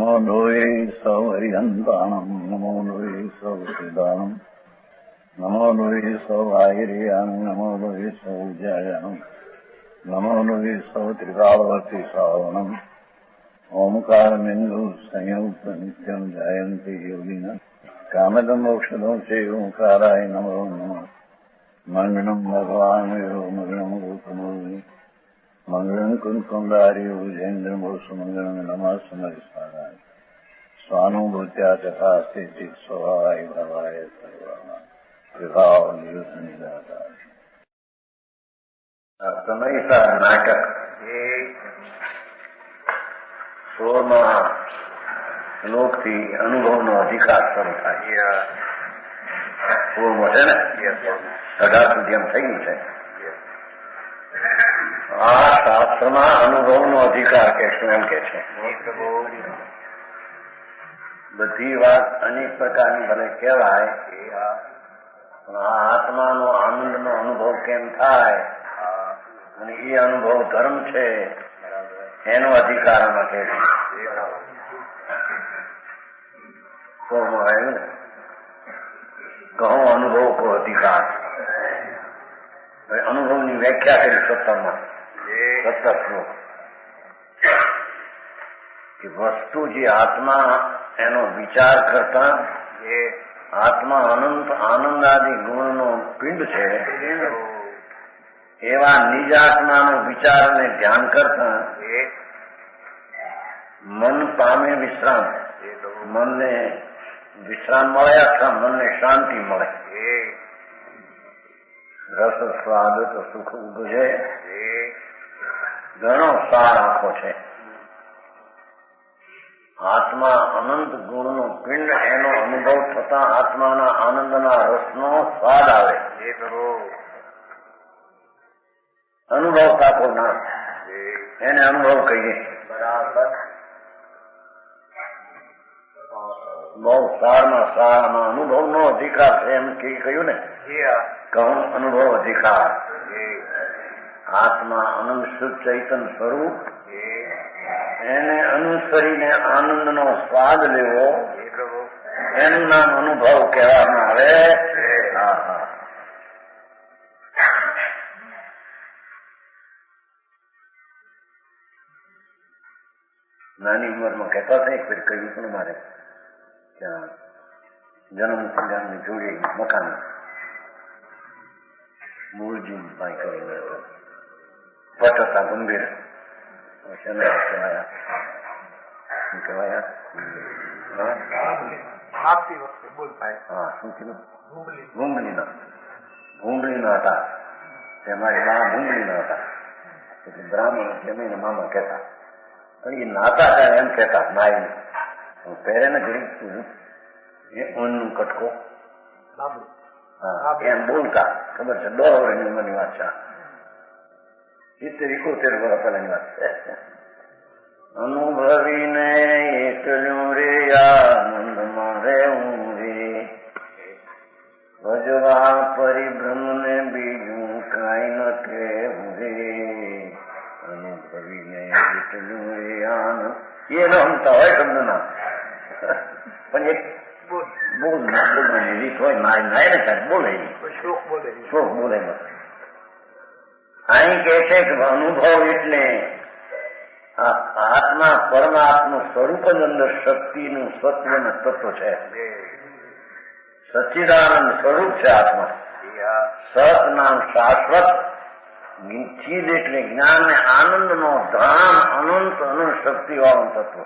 નમો લોહે સૌહરિહંતાણમ નમો લોહે સૌસિદાનમ નમો લોહે સૌહાયરિયાન નમો લોહે સૌજયાનમ નમો લોહે સૌત્રિકાળવતી શ્રાવણમ ઓમકારમિંદુ સંયુક્ત નિત્યમ જયંતિ યોગિન કામદમ મોક્ષદો છે ઓંકારાય નમો નમઃ મંગળમ ભગવાન મંગળમ ગોપમોહિ મંગળમ કુંકુંડાર્યો જૈન્દ્રમોષ મંગળમ નમઃ સમરિસ્મરાય સ્વાનુભૂત્યા તથા સ્થિતિ સ્વભાવાય ભવાય સર્વના વિભાવ નિદાતા સમયસાર નાટક એ 16મા શ્લોકથી અનુભવનો અધિકાર શરૂ થાય. 16મો છે ને, 18 સુધી એમ થઈ ગયું છે. આ શાસ્ત્રમાં અનુભવનો અધિકાર કે શું એમ કે છે. બધી વાત અનેક પ્રકારની ભલે કહેવાય, પણ આ આત્માનો આનંદનો અનુભવ કેમ થાય અને એ અનુભવ ધર્મ છે એનો અધિકાર આમાં કે છે. કહો અનુભવ કો અધિકાર. અનુભવની વ્યાખ્યા કરી 17 શ્લોક કે વસ્તુ જે આત્મા એનો વિચાર કરતા આત્મા અનંત આનંદાદિ ગુણનો પિંડ છે એવા નિજ આત્માનો વિચાર અને ધ્યાન કરતા મન પામે વિશ્રામ. મનને વિશ્રામ મળે અથવા મનને શાંતિ મળે. રસ સ્વાદ તો સુખ ઉપજે. ઘણો સાર આખો છે. આત્મા અનંત ગુણનો પિંડ એનો અનુભવ થતા આત્માના આનંદના રસનો સ્વાદ આવે. અનુભવ સાચો ના એને અનુભવ કહીએ. બરાબર. બહુ સારમાં સારામાં અનુભવનો અધિકાર છે એમ કહ્યું ને. કહું અનુભવ અધિકાર. આત્મા અનંત શુદ્ધ ચૈતન સ્વરૂપ એને અનુસરીને આનંદનો સ્વાદ લેવો એનું નામ અનુભવ કહેવામાં આવે. નાની ઉંમરમાં કહેતા હતા, એક ફેર કહ્યું પણ મારે ત્યાં જન્મ સંજાની જોડે મકાન મૂળજી ભાઈ કરીને પટ હતા ગંભીર. શું કહેવાય? ભૂંગળીના હતા. મારી બા ભૂંગળીના હતા. એટલે બ્રાહ્મણ જમીને મામા કહેતા. પણ એ નાતા ત્યારે એમ કહેતા નાઈ પહેરે ને ઘડી એ ઊનનું કટકો એમ બોલતા. ખબર છે 10 વર્ષની ઉંમરની વાત છે. 70-71 વર્ષ પહેલાની વાત છે. અનુભવીને એકલું રે આનંદમાં રહેવું રે, ભજવા પરિભ્રમ ને બીજું કાંઈ ન કહેવું રે. અનુભવીને એકલું રે આનંદ એ ન સમતા હોય શબ્દ ના, પણ એક બોલવાની રીત હોય. નાય ને ક્યાંક બોલે શોખ બોલે. અહીં કે છે કે અનુભવ એટલે આત્મા પરમાત્મા સ્વરૂપ જ અંદર શક્તિનું સત્વનું તત્વ છે. સચ્ચિદાનંદ સ્વરૂપ છે આત્મા. સત નામ શાશ્વત, ચીજ એટલે જ્ઞાન ને આનંદ નો ધામ, અનંત અનંત શક્તિ વાળું તત્વ.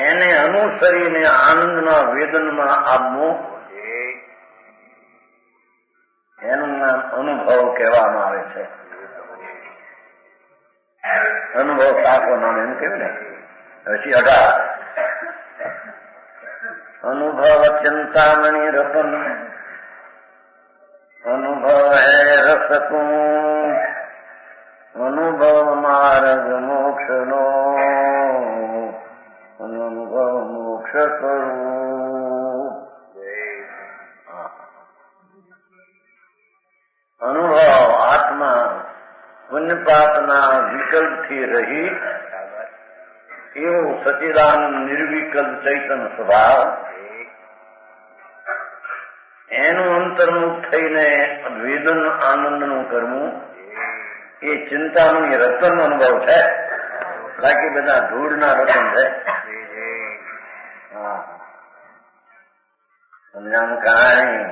એને અનુસરીને આનંદના વેદનમાં આવવું એનું નામ અનુભવ કહેવામાં આવે છે. અનુભવ સાચો નામ એમ કેવું ને. પછી 18 અનુભવ ચિંતામણી રતન અનુભવ હે રસકું અનુભવ માર્ગ મોક્ષ નો અનુભવ મોક્ષ કરું. અનુભવ આત્મા પુણ્ય પાપના વિકલ્પથી રહી એવું સચિદાનંદ નિર્વિકલ્પ ચૈતન સ્વભાવ એનું અંતર્મુખ થઈને વેદન આનંદનું કરવું એ ચિંતાનું એ રતન અનુભવ છે. બાકી બધા ધૂળના રતન છે. સમજાણું? કાંઈ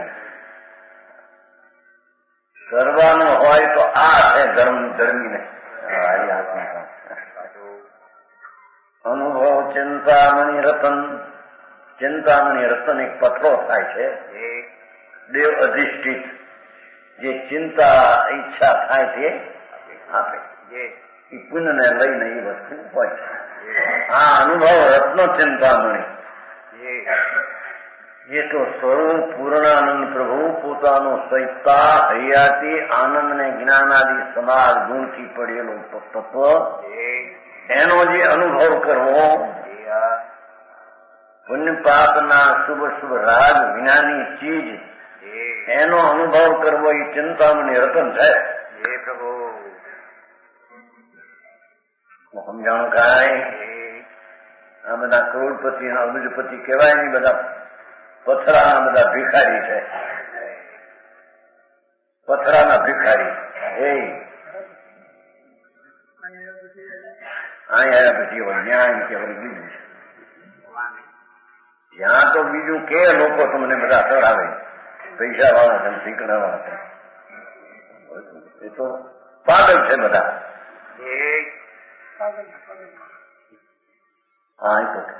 કરવાનું હોય તો આ છે ધર્મીને અનુભવ ચિંતામણી રતન. ચિંતામણી રતન એક પથરો થાય છે દેવ અધિષ્ઠિત. જે ચિંતા ઈચ્છા થાય તે આપે. એ પુણ્યને લઈને એ વસ્તુ હોય છે. આ અનુભવ રત્ન ચિંતામણી એ તો સ્વરૂપ પૂર્ણાનંદ પ્રભુ પોતાનો સહિતા હૈયાતી આનંદ ને જ્ઞાનાદિ સમાજ ગુણથી પડેલો તત્વ એનો જે અનુભવ કરવો, પુણ્ય પાપના શુભ શુભ રાગ વિનાની ચીજ એનો અનુભવ કરવો એ ચિંતામણી રતન છે. સમજાણું? કાંઈ આ બધા કરોડપતિ અબજપતિ કહેવાય નહીં, બધા પથરાના બધા ભિખારી છે. પથરાના ભિખારી અહીંયા પછી ન્યાય કે બીજું છે. જ્યાં તો બીજું કે લોકો તમને બધા ચડાવે, પૈસા વાળા છે, શીકડા વાળા છે. એ તો પાગલ છે બધા.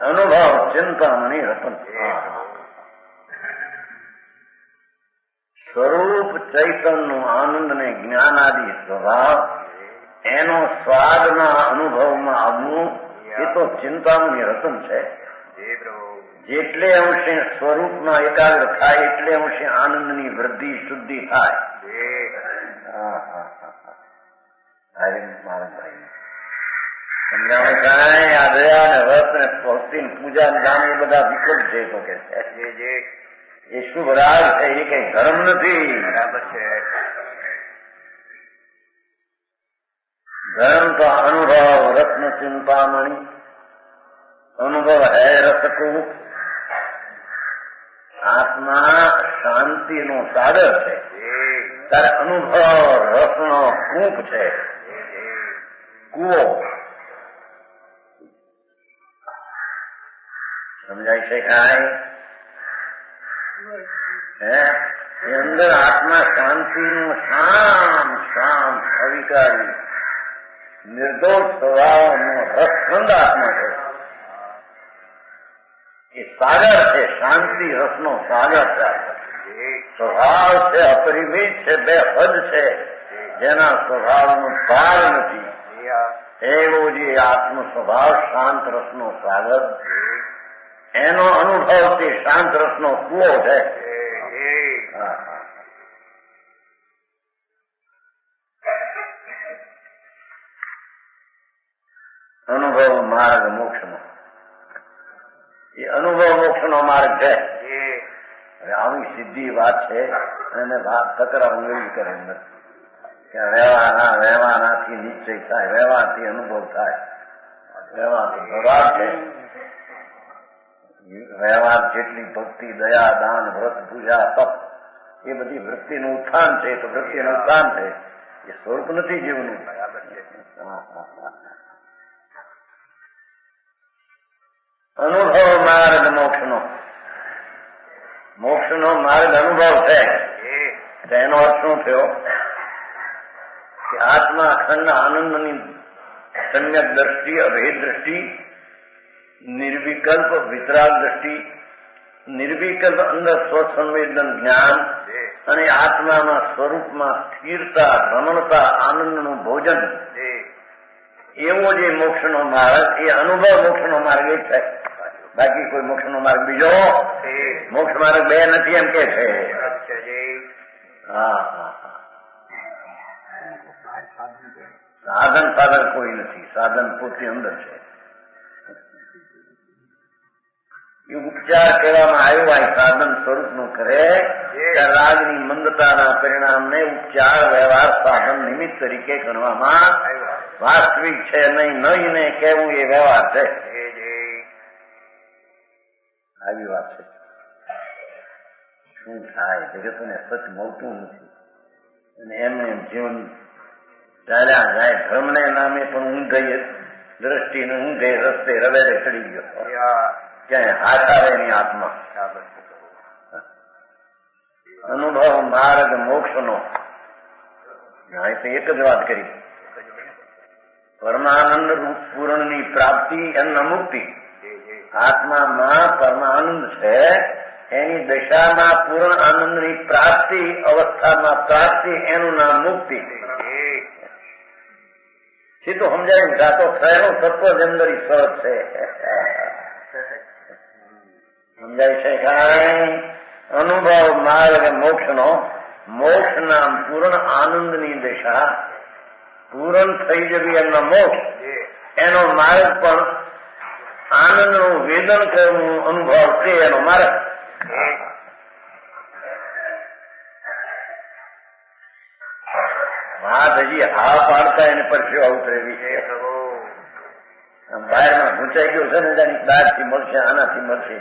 અનુભવ ચિંતામણી રતન. સ્વરૂપ ચૈતનનું આનંદ ને જ્ઞાનાદિ સ્વભાવ એનો સ્વાદના અનુભવમાં આવવું એ તો ચિંતામણી રતન છે. જેટલે અંશે સ્વરૂપમાં એકાગ્ર થાય એટલે અંશે આનંદની વૃદ્ધિ શુદ્ધિ થાય. સમજાવે? કાંઈ આ દયા ને વ્રત ને ભક્તિ પૂજા દાન એ બધા વિકલ્પ છે. તો કે એ શુભ રાગ છે, એ કઈ ધર્મ નથી. બરાબર છે. ધર્મ તો અનુભવ રત્ન ચિંતામણી. અનુભવ હે રસકું. આત્મા શાંતિનો સાગર છે, ત્યારે અનુભવ રસનો કૂપ છે, કૂવો. સમજાય છે? કાંઈ એ અંદર આત્મા શાંતિનું શામ શામ અવિકારી નિર્દોષ સ્વભાવનો રસખંડ આત્મા છે. એ સાગર છે, શાંતિ રસનો સાગર છે. સ્વભાવ છે, અપરિમિત છે, બે હદ છે, જેના સ્વભાવનો પાર નથી. એવો જે આત્મ સ્વભાવ શાંત રસનો સાગર, એનો અનુભવ તે શાંત રસનો કૂવો છે. અનુભવ માર્ગ મોક્ષનો. એ અનુભવ મોક્ષનો માર્ગ છે. આવી સીધી વાત છે. એને તકરા ઉંગળી કરે કે વ્યવહારથી નિશ્ચય થાય, વ્યવહારથી અનુભવ થાય. વ્યવહારથી સ્વભાવ છે. વ્યવહાર જેટલી ભક્તિ, દયા, દાન, વ્રત, પૂજા, તપ એ બધી વૃત્તિનું ઉત્થાન છે. તો વૃત્તિનું ઉત્થાન છે, એ સ્વરૂપ નથી જીવનું. અનુભવ માર્ગ મોક્ષનો. મોક્ષનો માર્ગ અનુભવ છે. તેનો અર્થ શું થયો? કે આત્મા અખંડ આનંદની સમ્યક દ્રષ્ટિ, અભેદ દ્રષ્ટિ, નિર્વિકલ્પ વિતરાગ દ્રષ્ટિ, નિર્વિકલ્પ અંદર સ્વસંવેદન જ્ઞાન અને આત્માના સ્વરૂપમાં સ્થિરતા, રમણતા, આનંદનું ભોજન, એવો જે મોક્ષનો માર્ગ, એ અનુભવ મોક્ષનો માર્ગ એ છે. બાકી કોઈ મોક્ષનો માર્ગ બીજો મોક્ષ માર્ગ બે નથી એમ કે છે. સાધન સાધન કોઈ નથી. સાધન પોતે અંદર છે. એ ઉપચાર કહેવામાં આવ્યો. આ સાધન સ્વરૂપનું કરે રાગની મંદતાના પરિણામને ઉપચાર વ્યવહાર સાધન નિમિત્ત તરીકે ગણવામાં વાસ્તવિક છે નહીં. નહીં ને કહેવું એ વ્યવહાર છે. આવી વાત છે. શું થાય? જગતને સચ મળતું નથી અને એમને જીવન ચાલ્યા જાય. ધર્મને નામે પણ ઊંઘઈ દ્રષ્ટિને ઊંઘે રસ્તે રવેરે ચડી ગયો. ક્યાંય હાથ આવે એની આત્મા. અનુભવ માર્ગ મોક્ષનો એક જ વાત કરી. પરમાનંદ રૂપ પૂરણની પ્રાપ્તિ અને મુક્તિ. આત્મામાં પરમાનંદ છે, એની દશામાં પૂર્ણ આનંદની પ્રાપ્તિ, અવસ્થામાં પ્રાપ્તિ, એનું નામ મુક્તિ. સીધું સમજાય જાતો થયેલો તત્વ જ અંદર ઈશ્વર છે. સમજાય છે કાંઈ? અનુભવ માર્ગ મોક્ષનો, મોક્ષ નામ પૂર્ણ આનંદની દશા, પૂર્ણ થઈ જવી એમનો મોક્ષ, એનો માર્ગ પણ આનંદનું વેદન કરવું અનુભવ છે એનો માર્ગ. વાત હજી હા પાડતા એને પરસેવા ઉતરેવી છે. બહારમાં ઘૂંચાઈ ગયો છે ને, બહારથી મળશે, આનાથી મળશે,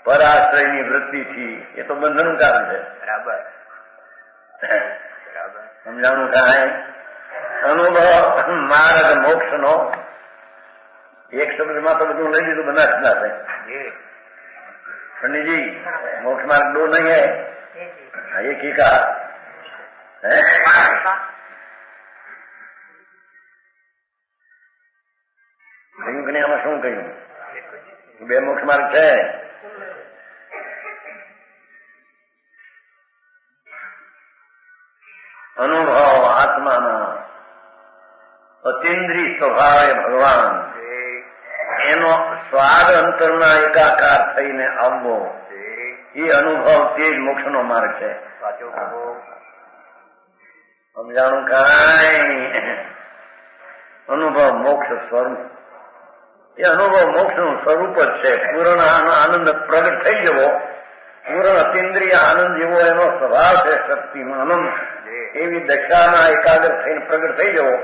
પરાશ્રયની વૃત્તિથી. એ તો બંધનનું કારણ છે. બરાબર સમજાણું કાંઈ? અનુભવ માર્ગ મોક્ષ નો એક શબ્દમાં તો બધું લઈ લીધું. બનાસના છે पंडित जी, मोक्ष मार्ग दो नहीं है, एक ही कहा है। આમાં શું કહ્યું? બે મોક્ષ માર્ગ છે. અનુભવ આત્માના અતિન્દ્રિય સ્વભાવે ભગવાન, એનો સ્વાદ અંતરના એકાકાર થઈને આવવો, એ અનુભવ તે જ મોક્ષનો માર્ગ છે. સમજાણું કાંઈ? અનુભવ મોક્ષ સ્વરૂપ, એ અનુભવ મોક્ષનું સ્વરૂપ જ છે. પૂર્ણ આનંદ પ્રગટ થઈ જવો, પૂર્ણ અતિન્દ્રિય આનંદ જેવો એનો સ્વભાવ છે. શક્તિમાં આનંદ એવી દશામાં એકાગ્ર થઈને પ્રગટ થઈ જવો,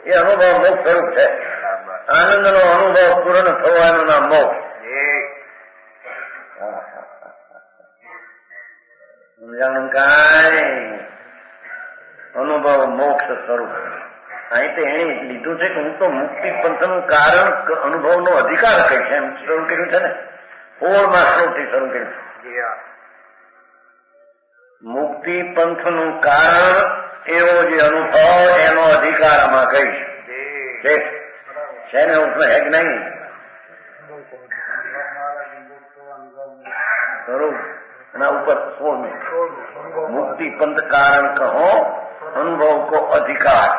એ અનુભવ મોક્ષ સ્વરૂપ છે. આનંદનો અનુભવ પૂર્ણ થવાનું નામ મોક્ષ. સમજાણું કાંઈ? અનુભવ મોક્ષ સ્વરૂપ. અહીં તો એને લીધું છે કે હું તો મુક્તિ પંથનું કારણ અનુભવનો અધિકાર કઈ છે એમ શરૂ કર્યું છે ને. 16મા શ્લોકથી શરૂ કર્યું છે. મુક્તિ પંથનું કારણ એવો જે અનુભવ, એનો અધિકાર આમાં કહીશ છે ને. હું હે કે નહીં? ખરું. એના ઉપર 16 મુક્તિ પંથ કારણ કહો, અનુભવ કો અધિકાર.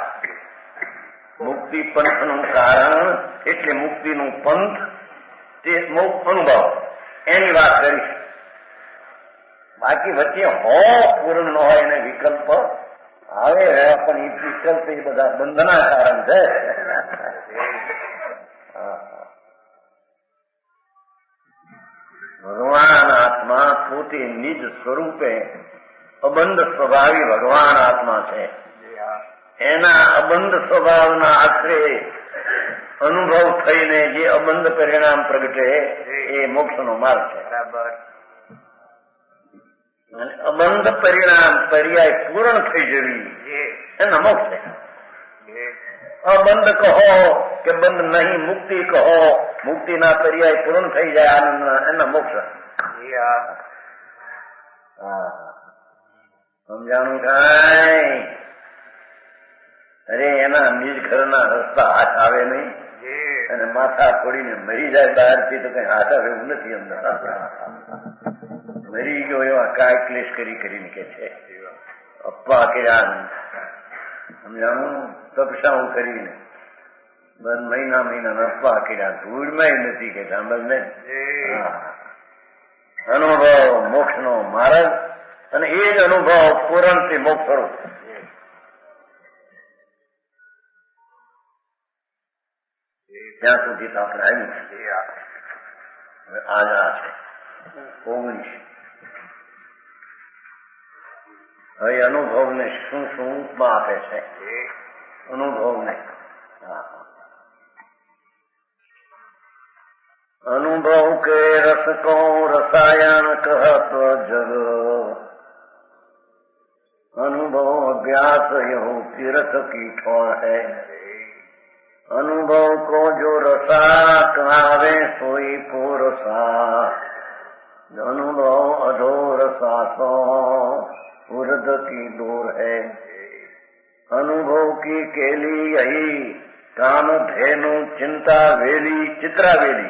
મુક્તિ પંથ નું કારણ એટલે મુક્તિનું પંથ, તે અનુભવ, એની વાત કરીશ. બાકી વચ્ચે હો પૂર્ણ ન હોય એને વિકલ્પ આવે, પણ એ વિકલ્પ એ બધા બંધના કારણ છે. ભગવાન આત્મા પોતે નિજ સ્વરૂપે અબંધ સ્વભાવી ભગવાન આત્મા છે. એના અબંધ સ્વભાવના આશરે અનુભવ થઈને જે અબંધ પરિણામ પ્રગટે, એ મોક્ષનો માર્ગ છે. અબંધ પરિણામ પર્યાય પૂર્ણ થઈ જવી, એના મોક્ષ છે. અબંધ કહો કે બંધ નહીં, મુક્તિ કહો, મુક્તિના પર્યાય પૂર્ણ થઈ જાય આનંદ, એના મોક્ષ. સમજાણું કાંઈ? અરે એના નિજ ઘરના રસ્તા હાથ આવે નહીં, અને માથા ફોડીને મરી જાય બહારથી તો કઈ હાથ આવે એવું નથી. અંદર મરી ગયો એવા કાય ક્લેશ કરીને કે છે અપ્પા કર્યા. સમજાણું? તપસાઓ કરીને મહિના અપ્પા કર્યા, ધૂળમાં નથી કે સાંભળ. અનુભવ મોક્ષ નો માર્ગ, અને એ જ અનુભવ પૂરણથી મોક્ષ સ્વરૂપ. ત્યાં સુધી તો આપણે આવ્યું છે. હવે આજ આ છે 19. હવે અનુભવને શું શું ઉપમા આપે છે? અનુભવને अनुभव के रस को रसायन कहत जग, अनुभव अभ्यास यहो तीर्थ की ठोर है। अनुभव को जो रसा कहावे सोई को रसा, अनुभव अधोर सासो उर्द की दूर है। अनुभव की केली यही काम धेनु चिंता वेली चित्रा वेली,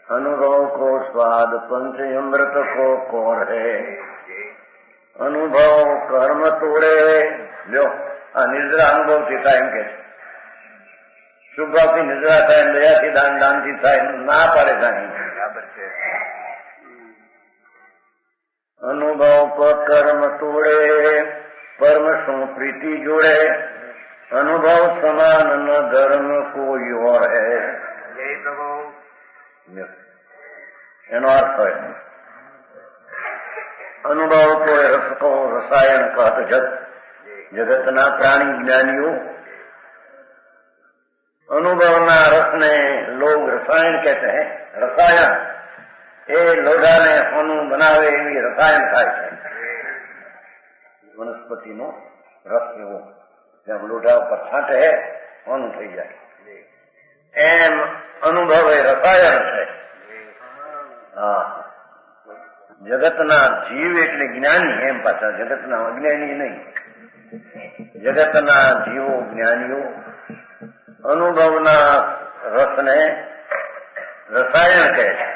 अनुभव को स्वाद पंच अमृत को कौर है। अनुभव कर्म तोड़े लो निद्रा अनुभव थी कायम के શુભભાવથી નિદ્રા થાય, દયાથી દાનથી થાય, ના પાડે થાય. અનુભવ પર કર્મ તોડે, પરમ શું પ્રીતિ જોડે. અનુભવ સમાન ન ધર્મ કોઈ ઓર હૈ. એનો અર્થ હોય અનુભવ કોઈ રસ કો રસાયણ કહત જગ. જગતના પ્રાણી જ્ઞાનીઓ अनुभवना रस ने लोग रसायन कहते हैं. रसायन ए लोढ़ा ने होनु बनावे एवी रसायन खाय छे. वनस्पति नो रस एवो जब लोढ़ा पर छांटे होनु थई जाय एम अनुभव ए रसायन छे. हाँ, जगतना जीव एटले ज्ञानी एम पाछा, जगतना अज्ञानी नहीं. जगतना जीवो ज्ञानीओ अनुभवना रस ने रसायन કહે છે.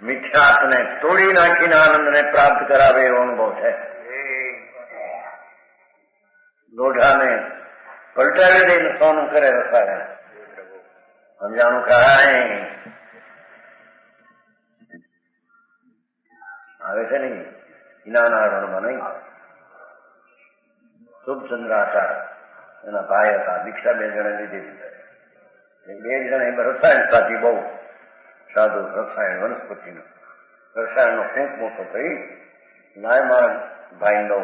મિથ્યાત ને તોડી નાખીને આનંદ ને પ્રાપ્ત કરાવે એવો અનુભવ છે. લોઢાને પલટાવી દઈને સોનું કરે રસાયણ. સમજાણું કાંઈ આવે છે નહીં જ્ઞાનારણમાં નહીં. શુભચંદ્રાચાર્ય એના ભાઈ હતા, દીક્ષા 2 જણે લીધી. 2 જણે રસાયણ સાથી બહુ સાધુ રસાયણ વનસ્પતિનું રસાયણનો ખૂબ મોટો થઈ નાયમાં ભાઈ નો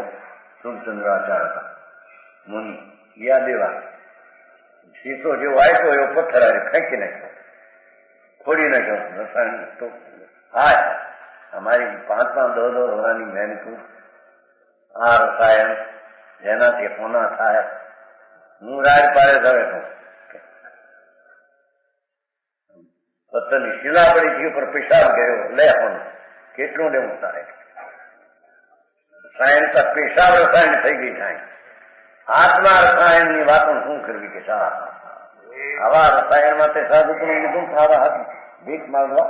શુભચંદ્રાચાર હતા મુનિ. યા દેવા શીશો જેવો આપ્યો એવો પથ્થર આવી ફેંકી નાખ્યો, ફોડી નાખ્યો રસાયણ. તો હાય અમારી 5-10 વર્ષની મહેનતું આ રસાયણ જેનાથી હોના થાય. હું રાડ પાડે ધરે છું. પથ્થરની શિલા પડી થી ઉપર પેશાબ ગયો. લે હોનું કેટલું લેવું તારે? રસાયણ તો પેશાબ રસાયણ થઈ ગઈ થાય. આત્મા રસાયણ ની વાતો શું કરવી કે સારા આવા રસાયણ માટે સાધુ પણ લીધું સારા હાથ ભીખ માંગવા.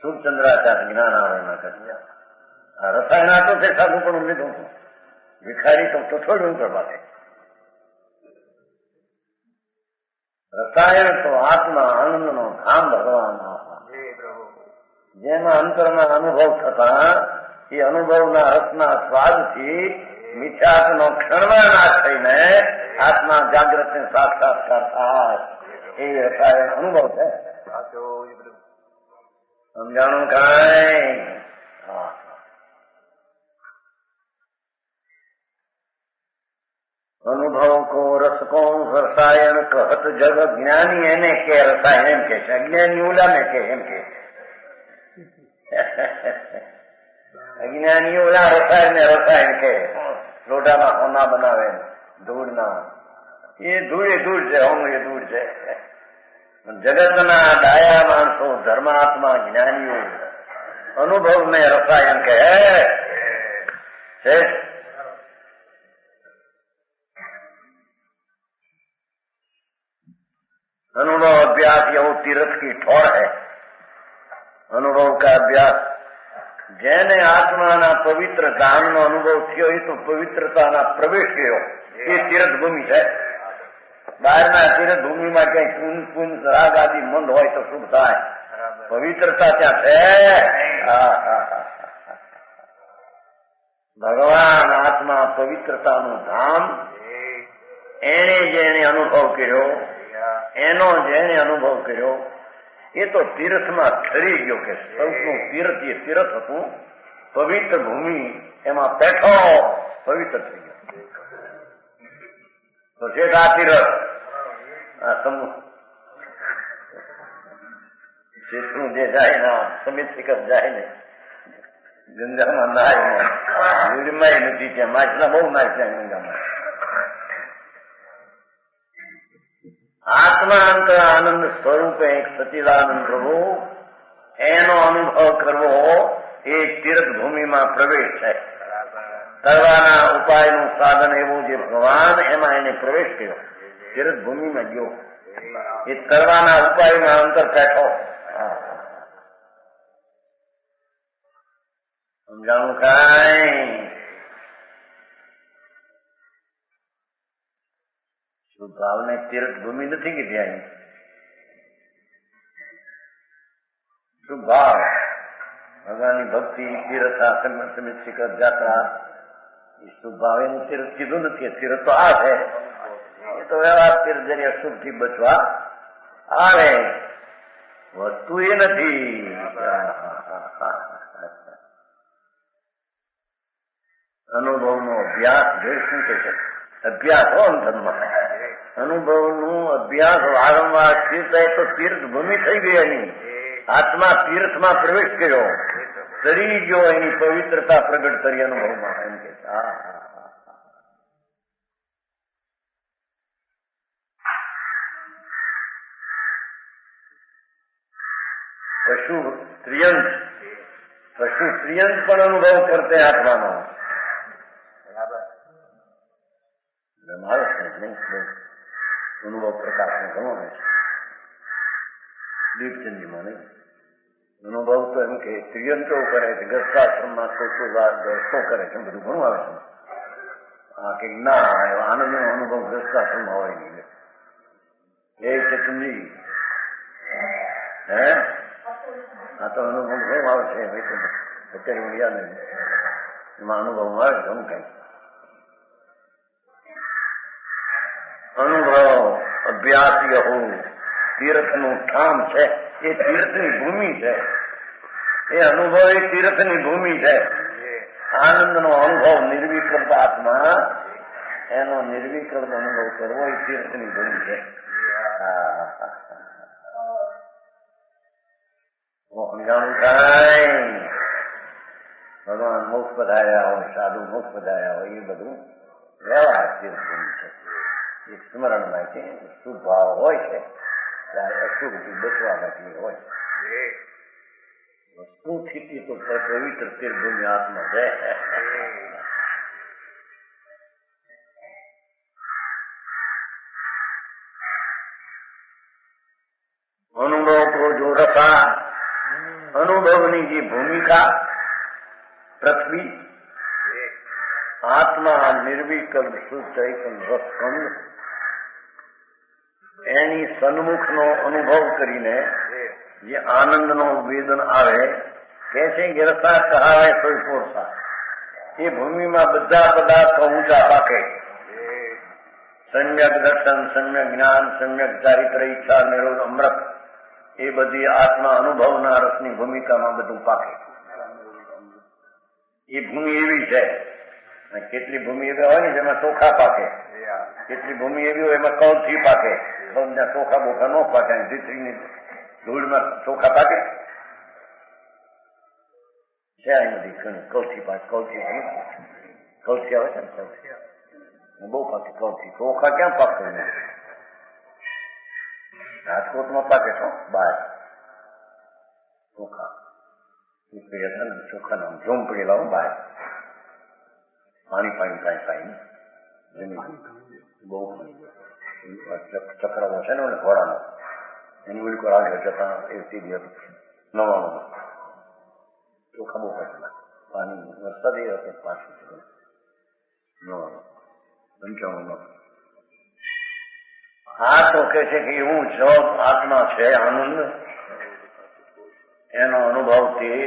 શુભચંદ્રાચાર્ય જ્ઞાન આવરણના કર્યા આ રસાયણ આતો તે સાધુ પણ લીધું. ભિખારી તો થોડું કરવા દે. રસાયણ તો આત્મા આનંદ નો ધામ ભગવાન જેના અંતરના અનુભવ થતા એ અનુભવના રસના સ્વાદથી મિથ્યાત્વનો ક્ષણમાં નાશ થઈને આત્મા જાગ્રત ને સાક્ષાત્કાર થાય એ રસાયણ અનુભવ છે. સમજાણું કાંઈ? હા, अनुभव को रस को रसायन कहत जग. ज्ञानी एने के रसायन एम के अज्ञानी ओला ने के एम के अज्ञानी ओला रसायन ने रसायन के लोढ़ा में होना बनावे धूल ना ये धूल છે હોનું એ ધૂળ છે. જગતના ડાયા માણસો ધર્માત્મા જ્ઞાનીઓ અનુભવ ને રસાયન કહે છે. अनुभव अभ्यास यह तीर्थ की ठोर है. अनुभव का अभ्यास જેને આત્માના પવિત્ર ધામનો અનુભવ થયો એ તો પવિત્રતાના પ્રવેશ થયો એ તીર્થભૂમિ છે. બહારના તીર્થભૂમિમાં કઈ પુંજ રાગ આદિ મંદ હોય તો શુભ થાય. પવિત્રતા ત્યાં છે. ભગવાન આત્મા પવિત્રતાનું ધામ એને જેને અનુભવ કર્યો એનો જેને અનુભવ કર્યો એ તો તીર્થમાં ઠરી ગયો કે સૌનું તીર્થ એ તીર્થ હતું. પવિત્ર ભૂમિ એમાં બેઠો પવિત્ર થઈ ગયો. તો છે આ તીર્થ શેષનું જે જાય ને સમિત શિખર જાય ને ગંગામાં નાય ને વીરમાય નથી ત્યાં માછલા બહુ નાખ્યા ગંગામાં. આત્મા અંતર આનંદ સ્વરૂપે એક સચિદાનંદ પ્રભુ એનો અનુભવ કરવો એ તીર્થભૂમિમાં પ્રવેશ છે. કરવાના ઉપાયનું સાધન એવું જે ભગવાન એમાં એને પ્રવેશ કર્યો, તીર્થભૂમિમાં ગયો, એ કરવાના ઉપાયમાં અંતર બેઠો. સમજાણું કાંઈ? શુદ્ધ ભાવને તીર્થભૂમિ નથી કીધી અહીં. શુદ્ધ ભાવ ભગવાનની ભક્તિ તીર્થ સમિત શિખર જાત્રા એ શુદ્ધ ભાવ એનું તીર્થ કીધું નથી. તીર્થ તો આ છે, એ તો વ્યવહાર તીર્થ જરી અશુભ થી બચવા આવે, વસ્તુ એ નથી. અનુભવનો અભ્યાસ જોઈ શું કે છે? અભ્યાસ હો અંતરમાં અનુભવનું અભ્યાસ વારંવાર થાય તો તીર્થભૂમિ થઈ ગઈ એની. આત્મા તીર્થમાં પ્રવેશ કર્યો, તરી ગયો, એની પવિત્રતા પ્રગટ કરી અનુભવમાં. એમ કે પશુ ત્રિયંત પણ અનુભવ કરતે આત્માનો. મારો અનુભવ પ્રકાશ નો ઘણો છે. દીપચંદીમાં નહીં અનુભવ તો એમ કે ત્રિયંતો કરે છે, ગૃહસ્થાશ્રમમાં શું કરે છે, બધું ઘણું આવે છે. આ કે ના આનંદ નો અનુભવ ગૃહસ્થાશ્રમમાં હોય નહીં. એ ચતુંજી હે આ તો અનુભવ ઘણું આવે છે. અત્યારે ઇન્ડિયા નહીં એમાં અનુભવ આવે છે. ઘણું કઈ અનુભવ અભ્યાસી હોવું તીર્થનું ઠામ છે. એ તીર્થની ભૂમિ છે. એ અનુભવ એ તીર્થની ભૂમિ છે. આનંદનો અનુભવ નિર્વિકલ્પ આત્મા એનો નિર્વિકલ્પ અનુભવ કરવો એ તીર્થની ભૂમિ છે. સમજાણું કાંઈ? ભગવાન મોક્ષ પધાર્યા હોય, સાધુ મોક્ષ પધાર્યા હોય, એ બધું વ્યવહાર તીર્થભૂમિ છે. એક સ્મરણમાં છે, શુભ ભાવ હોય છે ત્યારે અશુભથી બચવા માટે હોય. વસ્તુથી તો પવિત્ર તીર્થભૂમિ આત્મા છે. અનુભવ को जो रखा अनुभवनी की भूमिका पृथ्वी आत्मा निर्विकल्प शुद्ध एकल રસખંડ એની સન્મુખનો અનુભવ કરીને જે આનંદનો વેદન આવે કે છે ગિરસા કહાવે કોઈ પોરસા. એ ભૂમિમાં બધા પદાર્થો ઊંચા પાકે. સમ્યક દર્શન, સમ્યક જ્ઞાન, સમ્યક ચારિત્ર, ઈચ્છા, નિરોધ, અમૃત એ બધી આત્મા અનુભવના રસની ભૂમિકામાં બધું પાકે. એ ભૂમિ એવી છે. કેટલી ભૂમિ એવી હોય ને જેમાં ચોખા પાકે, કેટલી ભૂમિ એવી હોય એમાં કૌથી પાકે. જ્યાં ચોખા બોખા ન પાકે, ધીતરીની ધૂળમાં ચોખા પાકે છે. અહીં બધી ઘણી કૌથી પાકે. કૌથી આવે છે ને, કૌથી બહુ પાકે. કૌથી ચોખા ક્યાં પાકે? રાજકોટમાં પાકે છો બહાર ચોખા. ચોખા નામ ઝોંપડી લાવો બહાર, પાણી પાણી જમીન બહુ ચક્રવો છે ને ઘોડાનો, એની બિલકુલ આગળ જતા એ સીધી હતી 99 ચોખા બહુ ઘટના. પાણી વરસાદ એ હતો 55 આ તો કે છે કે એવું જો આત્મા છે આનંદ એનો અનુભવથી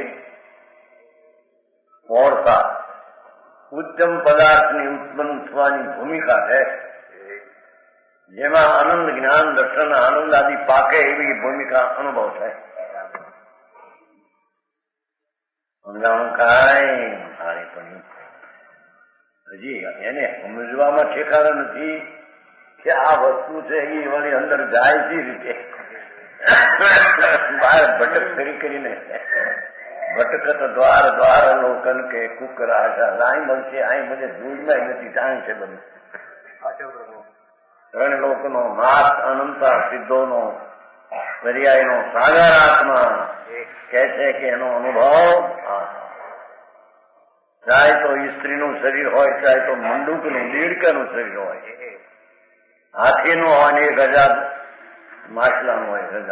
ઓળખા ઉત્તમ પદાર્થની ઉત્પન્ન થવાની ભૂમિકા છે. જેમાં આનંદ, જ્ઞાન, દર્શન, આનંદ આદિ પાકે એવી ભૂમિકા અનુભવ છે. સમજાણું કાંઈ? હારી પણ હજી એને સમજવામાં ઠેકાણા નથી કે આ વસ્તુ છે એ વળી અંદર જાય છે રીતે. બહાર ભટક ફેરી કરીને ભટકત દ્વાર દ્વાર લોકન કે કુકર આશા અહીં મળશે અહીં બધે ધૂળમાં નથી જાણ છે બધું. ત્રણ લોકનો નાથ અનંતા સિદ્ધોનો પર્યાયનો સાગર આત્મા કહે છે કે એનો અનુભવ ચાહે તો સ્ત્રીનું શરીર હોય ચાહે તો મંડૂકનું દીડકાનું શરીર હોય, હાથીનું હોય ને 1000 માછલાનું હોય 1000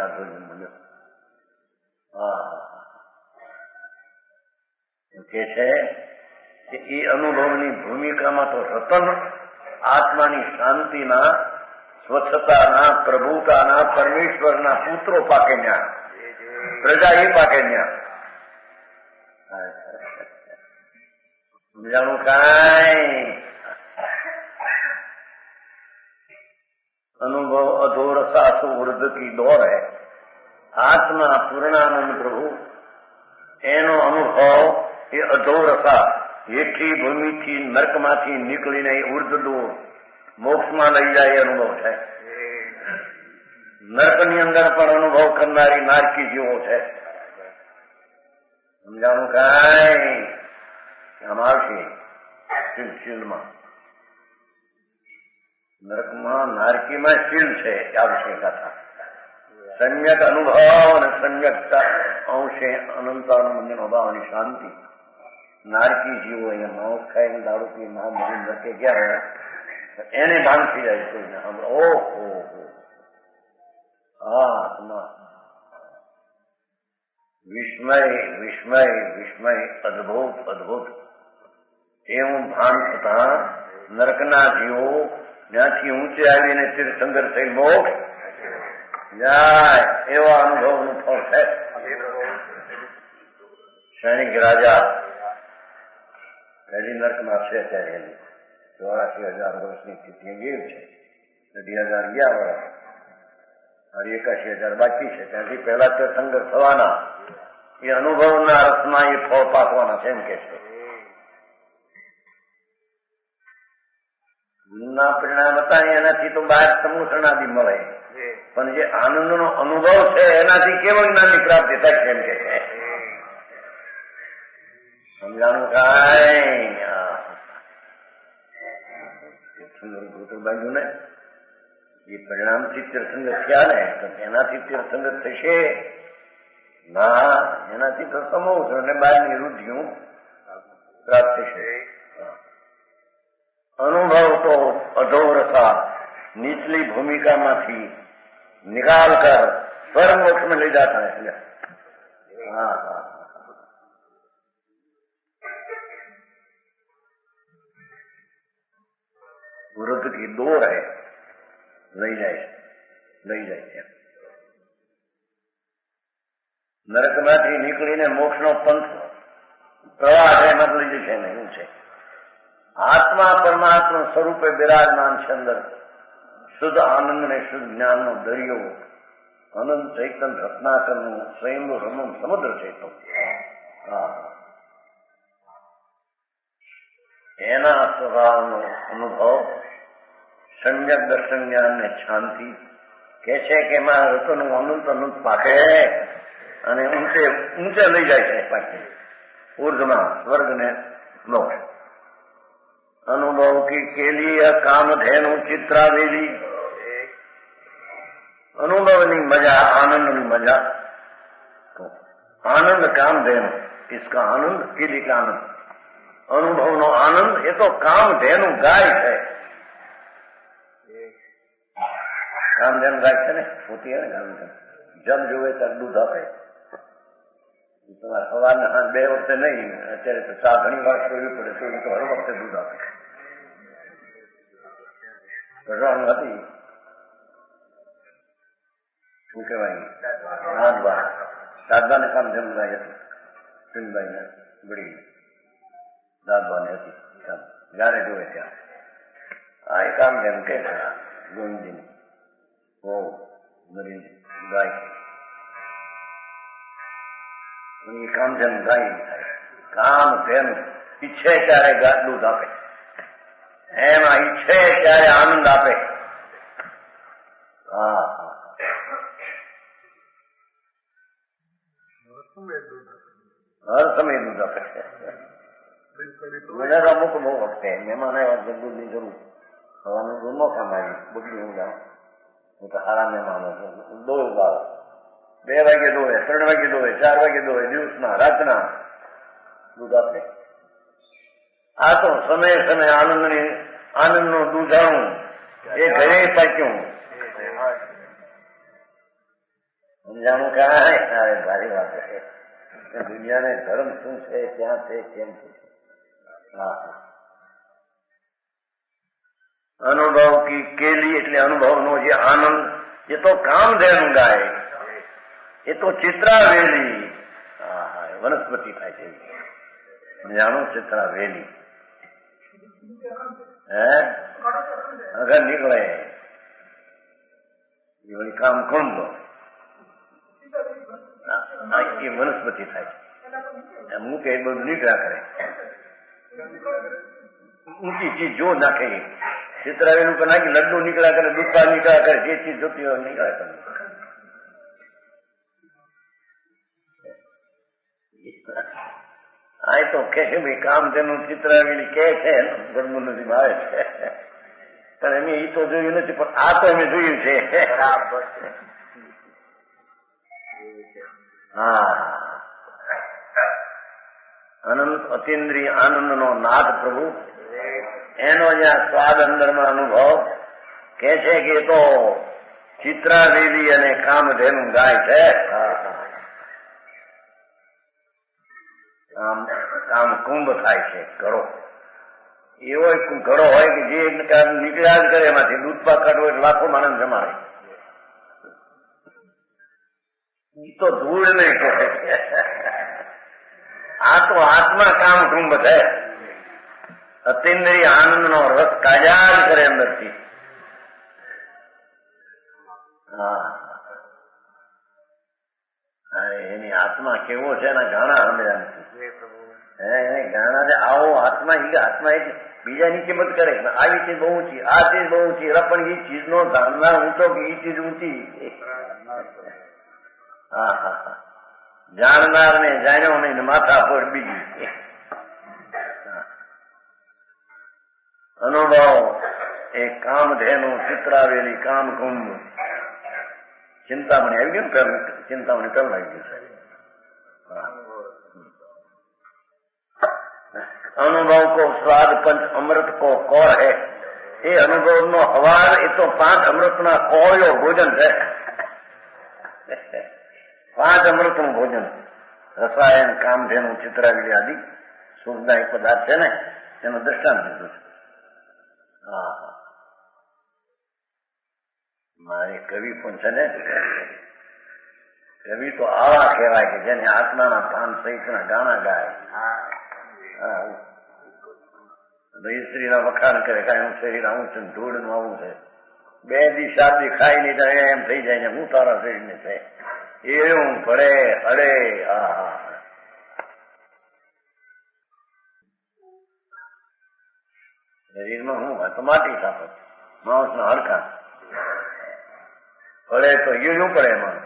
કે છે કે એ અનુભવની ભૂમિકામાં તો રતન આત્માની શાંતિના, સ્વચ્છતાના, પ્રભુતાના, પરમેશ્વરના પુત્રો પાકે ન્યા, પ્રજા એ પાકે ન્યા. સમજાણું કાંઈ? अनुभव अधोरसा सुवृद्ध की दौड़ है. आत्मा पूर्णानंद प्रभु एनो अनुभव એ અધોરસા હેઠી ભૂમિથી નર્કમાંથી નીકળીને ઉર્ધ્વ મોક્ષમાં લઈ જાય અનુભવ છે. નર્કની અંદર પણ અનુભવ કરનારી નારકી જેવો છે. સમજાણું કાંઈ? આમ આવશે શીલમાં, નરકમાં નારકીમાં શીલ છે આવશે કથા. સમ્યક અનુભવ અને સમ્યકતા અંશે અનંતાનુમંદન અભાવની શાંતિ. નારકી જીવો અહીંયા માંસ ખાઈને દારૂ પી મહામરી નરકે ગયા એને ભાન થઈ જાય કોઈને. ઓહો આત્મા વિસ્મય વિસ્મય વિસ્મય અદભુત અદભુત એવું ભાન થતા નરકના જીવો ત્યાંથી ઊંચે આવીને તીર્થંકર થઈ મોક્ષ જાય એવા અનુભવનું ફળ છે. સૈનિક રાજા પહેલી નર્કમાં છે ત્યારે 84,000 વર્ષની સ્થિતિ ગયેલ છે. 2,000 ગયા વર્ષ અને 81,000 બાકી છે. ત્યાંથી પહેલા તીર્થંકર થવાના એ અનુભવના રસમાં એ ફળ પાકવાના છે એમ કે છે. ના પરિણામ હતા એનાથી તો બહાર સમૂષણાદી મળે, પણ જે આનંદનો અનુભવ છે એનાથી કેવળ જ્ઞાનની પ્રાપ્તિ થાય છે એમ કે છે. સમજાણું કાંઈ? તીર્થંકર ગોત્ર બાંધ્યું ને એ પરિણામથી તીર્થંકર થયા ને તો એનાથી તીર્થંકર થશે ના, એનાથી તો સમૂહ અને બહારની રુધિયું પ્રાપ્ત થશે. અનુભવ તો અધોરસા નીચલી ભૂમિકામાંથી નિકાલ કર સ્वर्ग मोक्ष में ले जाता है. हाँ हाँ वृद्ध की दौड़ है, लई જાય છે. નરકમાંથી નીકળીને મોક્ષનો પંથ પ્રવાહ છે એમાં લઈ જશે ને એવું છે. આત્મા પરમાત્મા સ્વરૂપે બિરાજમાન છે અંદર. શુદ્ધ આનંદ ને શુદ્ધ જ્ઞાનનો દરિયો, અનંત ચૈતન રત્નાકરનું સ્વયંનું રમણ સમુદ્ર છે તો એના સ્વભાવનો અનુભવ સમ્યક દર્શન જ્ઞાન ને શાંતિ કે છે કે એમાં રતનું અનંત અનંત પાકે અને ઊંચે ઊંચે લઈ જાય છે પાકે ઉર્ધમાં સ્વર્ગ ને મોક્ષ. અનુભવ કી કેલી કામધેનુ ચિત્રાવેલી. અનુભવની મજા, આનંદની મજા. આનંદ કામધેनु, इसका आनंद केली का आनंद. અનુભવનો આનંદ એ તો કામધેનુ ગાય છે. કામધેનુ ગાય છે ને, હોતી है ને કામધેનુ. જબ જોવે ત્યારે દૂધ આપે. તમારે સવારને હાથ 2 વખતે નહીં, અત્યારે તો ચા ઘણી વાર કરવી પડે તો હર વખતે દૂધ આપે. ભગવાન હતી શું કહેવાય દાદબાને કામધેનુ ગાય હતી. સુનબાઈને બળી દાદબાને હતી. જયારે જોવે ત્યાં આ એ કામધેનુ કે છે ગોવિંદજી ઓ મરી ગાય એ કામધેનુ ગાય થાય. કામધેનુ ઈચ્છે ત્યારે દૂધ આપે, એમાં ઈચ્છે ત્યારે આનંદ આપે. હા સમય દૂધ આપે છે. બધા અમુક બહુ વખતે મહેમાન આવ્યા દૂધની જરૂર હવાનું દૂધ ન કામ આવી બગડી હું જાઉં હું તો સારા મહેમાનો છું દોય બાર 2 વાગે દોવે 3 વાગે દોવે 4 વાગે દોવે દિવસના રાતના દૂધ આપે. આ તો સમય સમય આનંદનું દૂધાણું એ ઘરે પાક્યું સમજાણું કાંઈ ભારી વાત છે. દુનિયાને ધર્મ શું છે ક્યાં છે કેમ છે. અનુભવ કી કેલી એટલે અનુભવનો જે આનંદ એ તો કામધેનુ ગાય એ તો ચિત્રાવેલી વનસ્પતિ થાય છે. જાણો ચિત્રાવેલી અગર નીકળે એ કામ કુંભ એ વનસ્પતિ થાય છે. મૂકે એ બધું નીકળ્યા કરે ઊંચી ચીજ જો નાખે ચિત્રાવેલું પર નાખી લડ્ડુ નીકળ્યા કરે દૂધપા નીકળ્યા કરે જે ચીજ જોતી હોય નીકળ્યા કરે. આ તો કે છે ભાઈ કામ તેનું ચિત્રાવેલી કે છે ગરમું નથી આવે છે પણ એમ એ તો જોયું નથી પણ આ તો અમે જોયું છે. હા અનંત અતિન્દ્રિય આનંદ નો નાદ પ્રભુ એનો જ્યાં સ્વાદ અંદરમાં અનુભવ કે છે કે એ તો ચિત્રાવેલી અને કામધેનુ ગાય છે. કામ કુંભ થાય છે ઘડો એવો ઘડો હોય કે જે નીકળ્યા જ કરે એમાંથી દૂધ પાક કાઢવો એટલે લાખો માણસ જમાડે. તો ધૂળ નહીં કે આ તો આત્મા કામ કુંભ છે. અતિન્દ્રિય આનંદ નો રસ કાઢ્યા જ કરે અંદરથી. એની આત્મા કેવો છે એના ગાણા સમજ્યા નથી. એને ગાણા આવો આત્મા આત્મા એટલે બીજાની કિંમત કરે આવી ચીજ બહુ ઊંચી આ ચીજ બહુ ઊંચી પણ એ ચીજ નો ધારનાર ઊંચો કે એ ચીજ ઊંચી. હા હા હા જાણનાર ને જાણ્યો નહીં માથા પર બીજી. અનુભવ એ કામધેનુ ચિત્રાવેલી કામકુંભ ચિંતામણી આવી ગયું ને પેલું ચિંતામણી પેલું આવી ગયું છે. અનુભવ કો સ્વાદ પંચ અમૃત કો કौर है એ અનુભવ નો હવાલ એ તો 5 અમૃતના કોળિયો ભોજન છે. 5 અમૃતનું ભોજન રસાયણ કામધેનુ ચિત્રાવેલી આદિ સુખદાયક પદાર્થ છે ને એનું દ્રષ્ટાંત દીધું છે. હા મારી કવિ પણ છે ને કવિ તો આવા કહેવાય કે જેને આત્માના ભાન સહિતના ગાણા ગાય. સ્ત્રીના વખાણ કરે કાંઈ હું શરીર આવું છે ધૂળ નું આવું છે 2 દી 4 દી ખાઈ નહીં થાય એમ થઈ જાય ને હું તારા શરીરને છે એવું ભળે અરે શરીરમાં હું તો માટી સાપે માણસ ના હડકા ભળે તો ઈડું પડે એમાં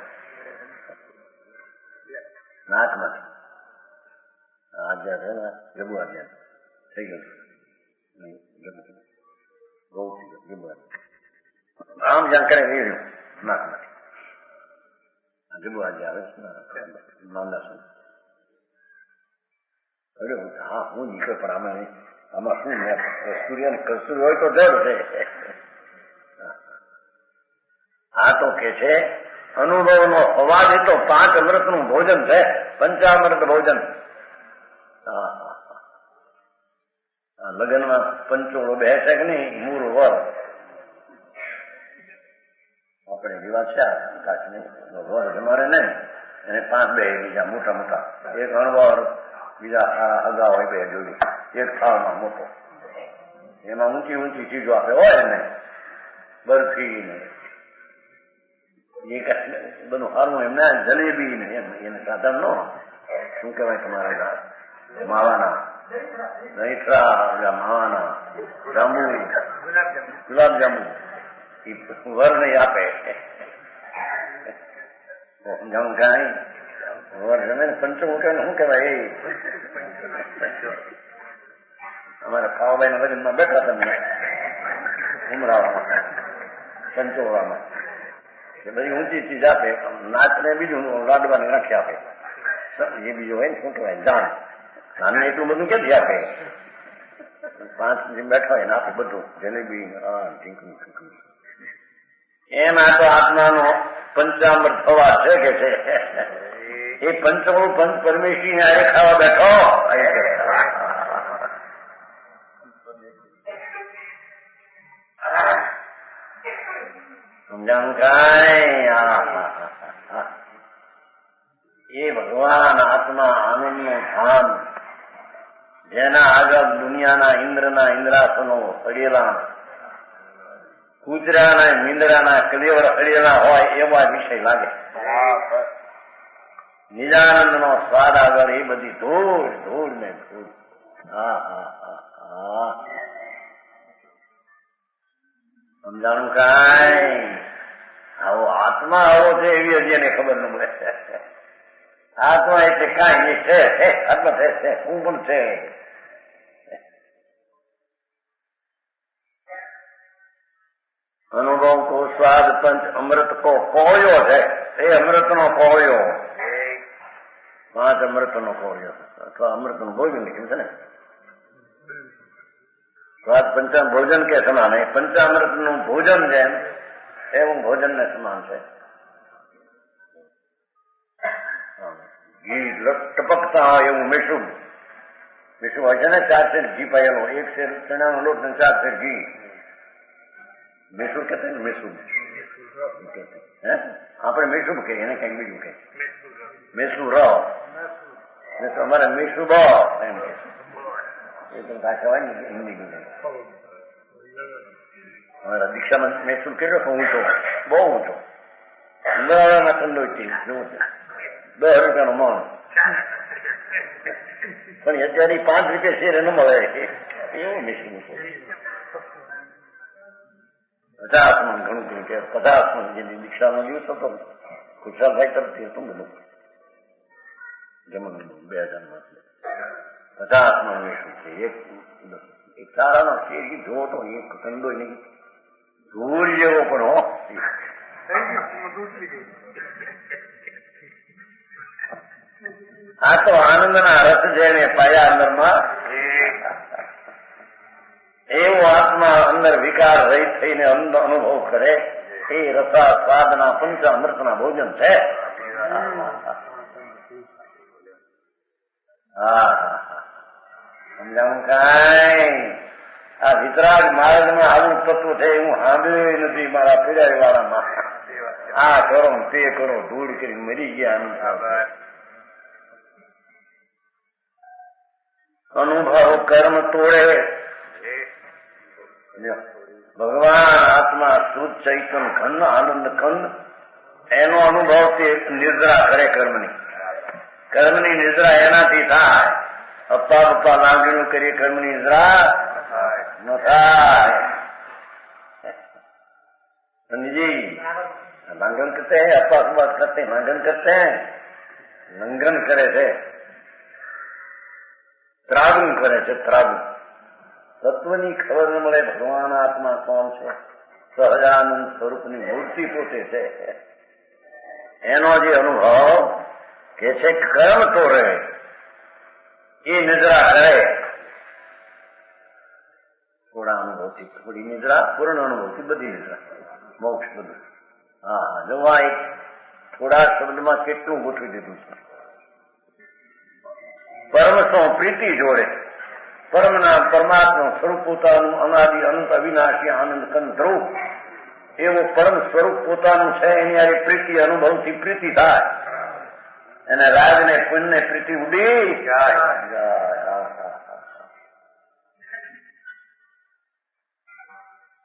નાકમાંથી આજા છે ને જબુ આજા થઈ ગયું બહુ થઈ ગયું જબુ આમ જ્યાં કરે ઈડું નાકમાંથી જબુ આજે આવે નાના શું અરે હા હું નીકળે પણ આમાં નહીં આમાં શું સૂર્ય કસ્તુરી હોય તો ડર છે. આ તો કે છે અનુભવ નો અવાજ એ તો 5 અમૃત નું ભોજન છે. પંચામૃત ભોજન. લગ્નમાં પંચોળો બેસે કે નહીં મૂળ વર આપણે વિવાદ છે કાચની વર જમારે નહીં એને 5 બે બીજા મોટા મોટા એક અણવર બીજા અગાઉ હોય 2 જોડી એક થાળમાં મોટો એમાં ઊંચી ઊંચી ચીજો આપે હોય ને બરફી ને એ બધું સારું એમને જલેબી ને એને સાધન નો શું કહેવાય તમારા માવાના દહીઠરા માવાના જાંબુ ગુલાબજાંબુ એ વર નહીં આપે સમજાવું કાંઈ જમે પંચમું કે શું કેવાય અમારા ખાવાભાઈ ના વજનમાં બેઠા તમને ઉમરાવામાં પંચોળામાં બધી ઊંચી ચીજ આપે, નાચ ને બીજું લાડવાની નાખી આપે, એ બીજું હોય ને શું કહેવાય જાણ, નાનું એટલું બધું ક્યાંથી આપે, 5 બેઠા હોય ને આપે બધું જલેબી ઢીંકું ઢીંકું. એના તો આત્માનો પંચામૃત થવા છે કે છે એ પંચમું પંચ પરમેશ્વરી ને આ ખાવા બેઠો સમજાણું કાંઈ એ ભગવાન આત્મા આનંદ નું ધામ જેના આગળ દુનિયાના ઇન્દ્રના ઇન્દ્રાસનો અડેલા કૂતરાના મીંદડાના કલેવર અડેલા હોય એવા વિષય લાગે. નિજાનંદ નો સ્વાદ આગળ એ બધી ધૂળ ધૂળ ને ધૂળ. સમજાણું કાંઈ આવો આત્મા આવો છે એવી હજી એને ખબર ન મળે. આત્મા એટલે કાંઈ છે આત્મા છે હું પણ છે. અનુભવ કો સ્વાદ પંચ અમૃત કો કોળ્યો છે એ અમૃત નો કોળ્યો, 5 અમૃત નો કોળ્યો અથવા અમૃત નું ભોજન કેમ છે ને સ્વાદ પંચમ ભોજન કે સમાન, પંચામૃત નું ભોજન જેમ એવું ભોજન ને સમાન છે. ઘી ટપકતા હોય એવું મીઠું મીઠું હોય છે ને, 4 સેર ઘી પાયેલો, 1 સેર ચણાનો લોટ ને 4 સેર ઘી મીઠું કે મીઠું આપણે મીઠું કહીએ એને કઈ બીજું કઈ મીઠું રહો અમારે મીઠું બો એમ કે એ તો ભાષા હોય ને હિન્દી ગુજરાતી. અમારા દીક્ષામાં મહેસૂલ કેટલો ઊંચો, બહુ ઊંચો, ઉનાળામાં ઠંડો $10 રૂપિયાનું મણ, પણ અત્યારે 5 રૂપિયા શેર ન મળે એવું મહેસૂલ છે. 50 મણ ઘણું ઘણું કે 50 મણ જેની દીક્ષાનો દિવસ હતો ગુજરાતભાઈ તરફથી હતું બધું જમણ 2000 માં 50 મણ મહેસૂલ છે. એક સારાનો શેર જોવો તો એક ઠંડો નહીં ધૂળ જેવો પણ હો. આ તો આનંદના રસ જેને પાયા અંદરમાં એવો આત્મા અંદર વિકાર રહિત થઈને અનુભવ કરે એ રસા સ્વાદના પંચ અમૃતના ભોજન છે. સમજાવું કાંઈ આ વિતરાગ માર્ગમાં આવું તત્વ છે એવું સાંભળ્યું નથી મારા પીડાઈ વાળામાં. આ કરો તે કરો ધૂળ કરી મરી ગયા. અનુભવ કર્મ તોડે. ભગવાન આત્મા શુદ્ધ ચૈતન ખંડ આનંદ ખંડ એનો અનુભવ તે નિદ્રા કરે કર્મની નિદ્રા એનાથી થાય. અપ્પા પપ્પા લાગણીઓ કરીએ કર્મની નિદ્રા ન થાય. जी लंघन करते हैं अपास बात करते हैं लंघन करते हैं लंघन करे છે ત્રાગું કરે છે ત્રાગું. તત્વની ખબર ન મળે ભગવાન આત્મા કોણ છે, સહજાનંદ સ્વરૂપની મૂર્તિ પોતે છે. એનો જે અનુભવ કે છે કર્મ તો રહે એ નિદ્રા કરે. થોડા અનુભવથી થોડી નિદ્રા, પૂર્ણ અનુભવથી બધી નિદ્રા, મોક્ષ બધું. હા જોવા એક થોડા શબ્દમાં કેટલું ગોઠવી દીધું છે. પરમસો પ્રીતિ જોડે પરમના પરમાત્મા સ્વરૂપ પોતાનું અનાદિ અનંત અવિનાશી આનંદ કંદ ધ્રુવ એવું પરમ સ્વરૂપ પોતાનું છે. એની આ પ્રીતિ અનુભવથી પ્રીતિ થાય એને રાગને પુણ્યને પ્રીતિ ઉડી જાય.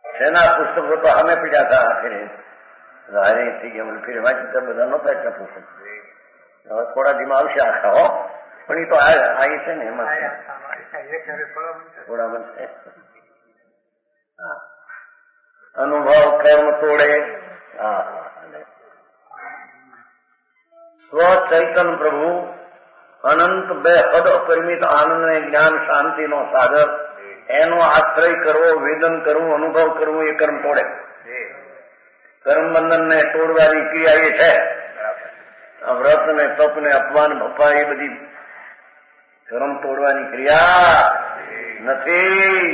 સેના પુસ્તકો તો અમે પીડ્યા હતા આખરે હારી થઈ ગયા ફેર વાંચી બધા નહોતા એટલા પુસ્તક. હવે થોડા દીમાં આવશે આખા હો, પણ એ તો આવી છે ને એમાં થોડા બનશે. અનુભવ કર્મ તોડે સ્વ ચૈતન પ્રભુ અનંત બેહદ અપરિમિત આનંદ ને જ્ઞાન શાંતિનો સાગર, એનો આશ્રય કરવો, વેદન કરવું, અનુભવ કરવું એ કર્મ તોડે. કર્મ બંધન ને તોડવાની ક્રિયા એ છે. વ્રત ને તપ ને અપમાન ભપ્પા એ બધી કર્મ તોડવાની ક્રિયા નથી.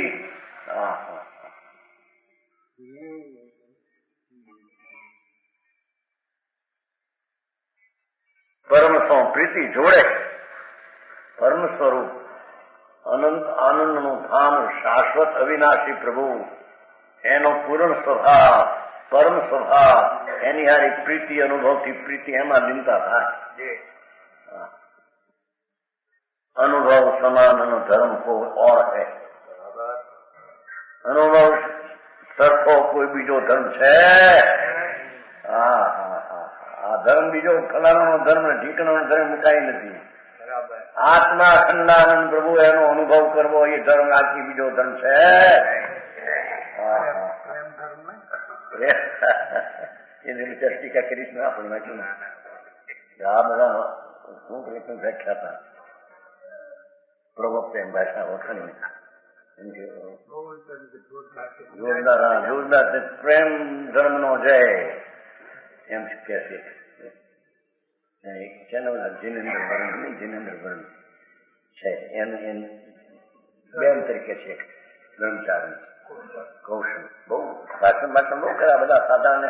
પરમ સો પ્રીતિ જોડે. પરમ સ્વરૂપ અનંત આનંદનું ધામ, શાશ્વત અવિનાશી પ્રભુ, એનો પૂર્ણ સ્વભાવ, પરમ સ્વભાવ, એની હારી પ્રીતિ, અનુભવથી પ્રીતિ, એમાં લીનતા થાય. અનુભવ સમાન ધર્મ કોઈ ઓર હૈ. અનુભવ સરખો કોઈ બીજો ધર્મ છે? આ ધર્મ બીજો ફલાણાનો ધર્મ ને ઢીકણાનો ધર્મ મુકાઈ નથી. આત્મા ખંડાનંદ પ્રભુ એનો અનુભવ કરવો એ ધર્મ, આખી બીજો ધર્મ છે. એની ટીકા કરીશ ને આપણે આ બધા શું પ્રયત્ન વ્યાખ્યા હતા પ્રવક્તા એમ ભાષા વખાણી જોરદાર પ્રેમ ધર્મ નો જય એમ કે છે. જીનેન્દ્ર વર્ણ છે, એનું બેન તરીકે છે બ્રહ્મચારી કૌશલ. બહુ ભાષણ બહુ ખરા, બધા સાદા ને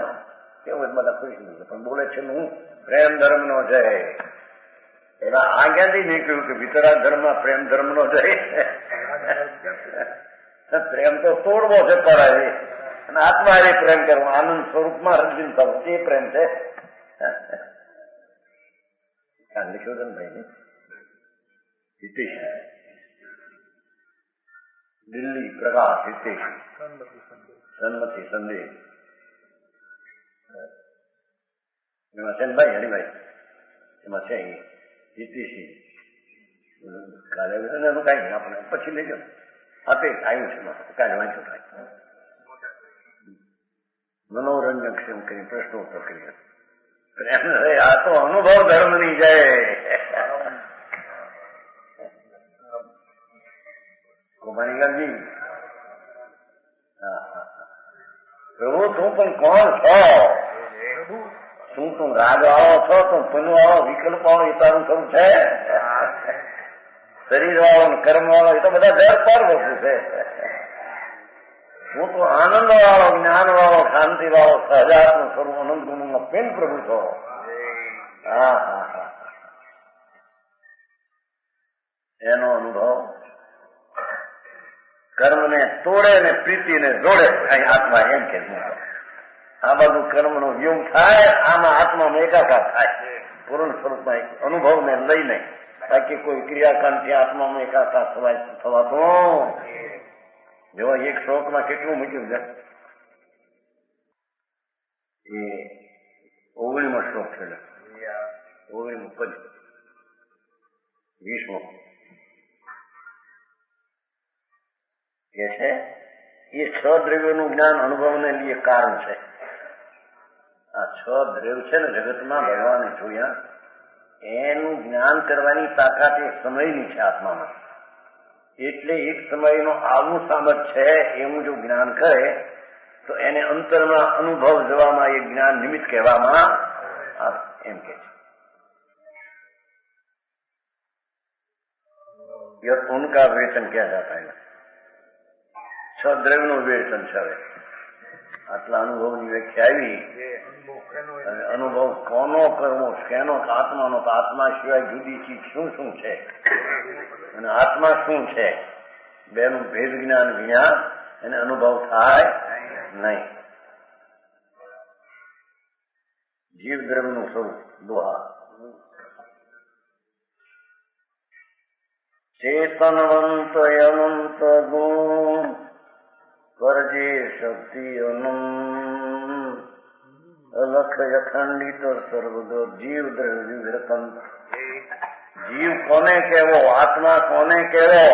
કેવું બધા ખુશ નથી, પણ બોલે છે હું પ્રેમ ધર્મ નો જય. એના આ ક્યાંથી નીકળ્યું કે ભીતરા ધર્મ પ્રેમ ધર્મ નો જય? પ્રેમ તો તોડવો છે પરાય, અને આત્મા એ પ્રેમ કરવો, આનંદ સ્વરૂપમાં રંજીન થવું, એ પ્રેમ છે. નિશોધનભાઈ ને હિતેશ, દિલ્હી પ્રકાશ હિતેશ, સન્મતિ સંદેહ એમાં છે ને ભાઈ હરિભાઈ, એમાં છે હિતેશી. કાલે એનું કઈ નહીં, આપણે પછી લેજો આપે આવ્યું છે કાલે વાંચો થાય. મનોરંજક છે એમ કરી પ્રશ્નોત્તર કરી. આ તો અનુભવ ધર્મ ની જાય. ગોપાણીલાલજી, પ્રભુ તું પણ કોણ છો? શું તું રાગ વાળો છો? તું પુન વાળો, વિકલ્પ વાળો, એ તારું થવું છે? શરીર વાળો, કર્મ વાળો, એ તો બધા ઘર પર વસ્તુ છે. હું તો આનંદ વાળો, જ્ઞાન વાળો, શાંતિ વાળો, સહજાત્મ સ્વરૂપ અનંત ગુણ નો પેન પ્રભુ છો. એનો અનુભવ કર્મ ને તોડે ને પ્રીતિ ને જોડે. કઈ આત્મા એમ કે આ બધું કર્મ નો વ્યૂહ થાય, આમાં આત્મામાં એકાકાર થાય, પૂર્ણ સ્વરૂપમાં અનુભવ ને લઈને. બાકી કોઈ ક્રિયાકાંડથી આત્મામાં એકાકાર થવાતો. જો એક શ્લોકમાં કેટલું મૂક્યું છે, એ 19મો શ્લોક છે, 19મો પદ, 20મો કે છે એ 6 દ્રવ્યોનું જ્ઞાન અનુભવને લીધે કારણ છે. આ 6 દ્રવ્ય છે ને જગતમાં ભગવાને જોયા, એનું જ્ઞાન કરવાની તાકાત એ સમયની છે આત્મામાં. એટલે એક સમયનો આવું સામર્થ્ય છે, એવું જો જ્ઞાન કરે તો એને અંતરમાં અનુભવ જવામાં એ જ્ઞાન નિમિત્ત કહેવામાં આવે, એમ કે છે. ઉનકા વેતન ક્યાં જાતા है? 6 દ્રવ્યનું વેતન છે. હવે આટલા અનુભવની વ્યાખ્યા આવી. અને અનુભવ કોનો કરવો, કેનો? આત્માનો. તો આત્મા સિવાય જુદી ચીજ શું શું છે, અને આત્મા શું છે, બેનું ભેદ જ્ઞાન વિના એને અનુભવ થાય નહીં. જીવ દ્રવ્યનું સ્વરૂપ દોહા. ચેતનવંત અનંત ગુણ કરજે શક્તિ અનંત અલખ અખંડિત સર્વદો જીવ દ્રવ્ય વિરતંત. જીવ કોને કેવો? આત્મા કોને કેવો?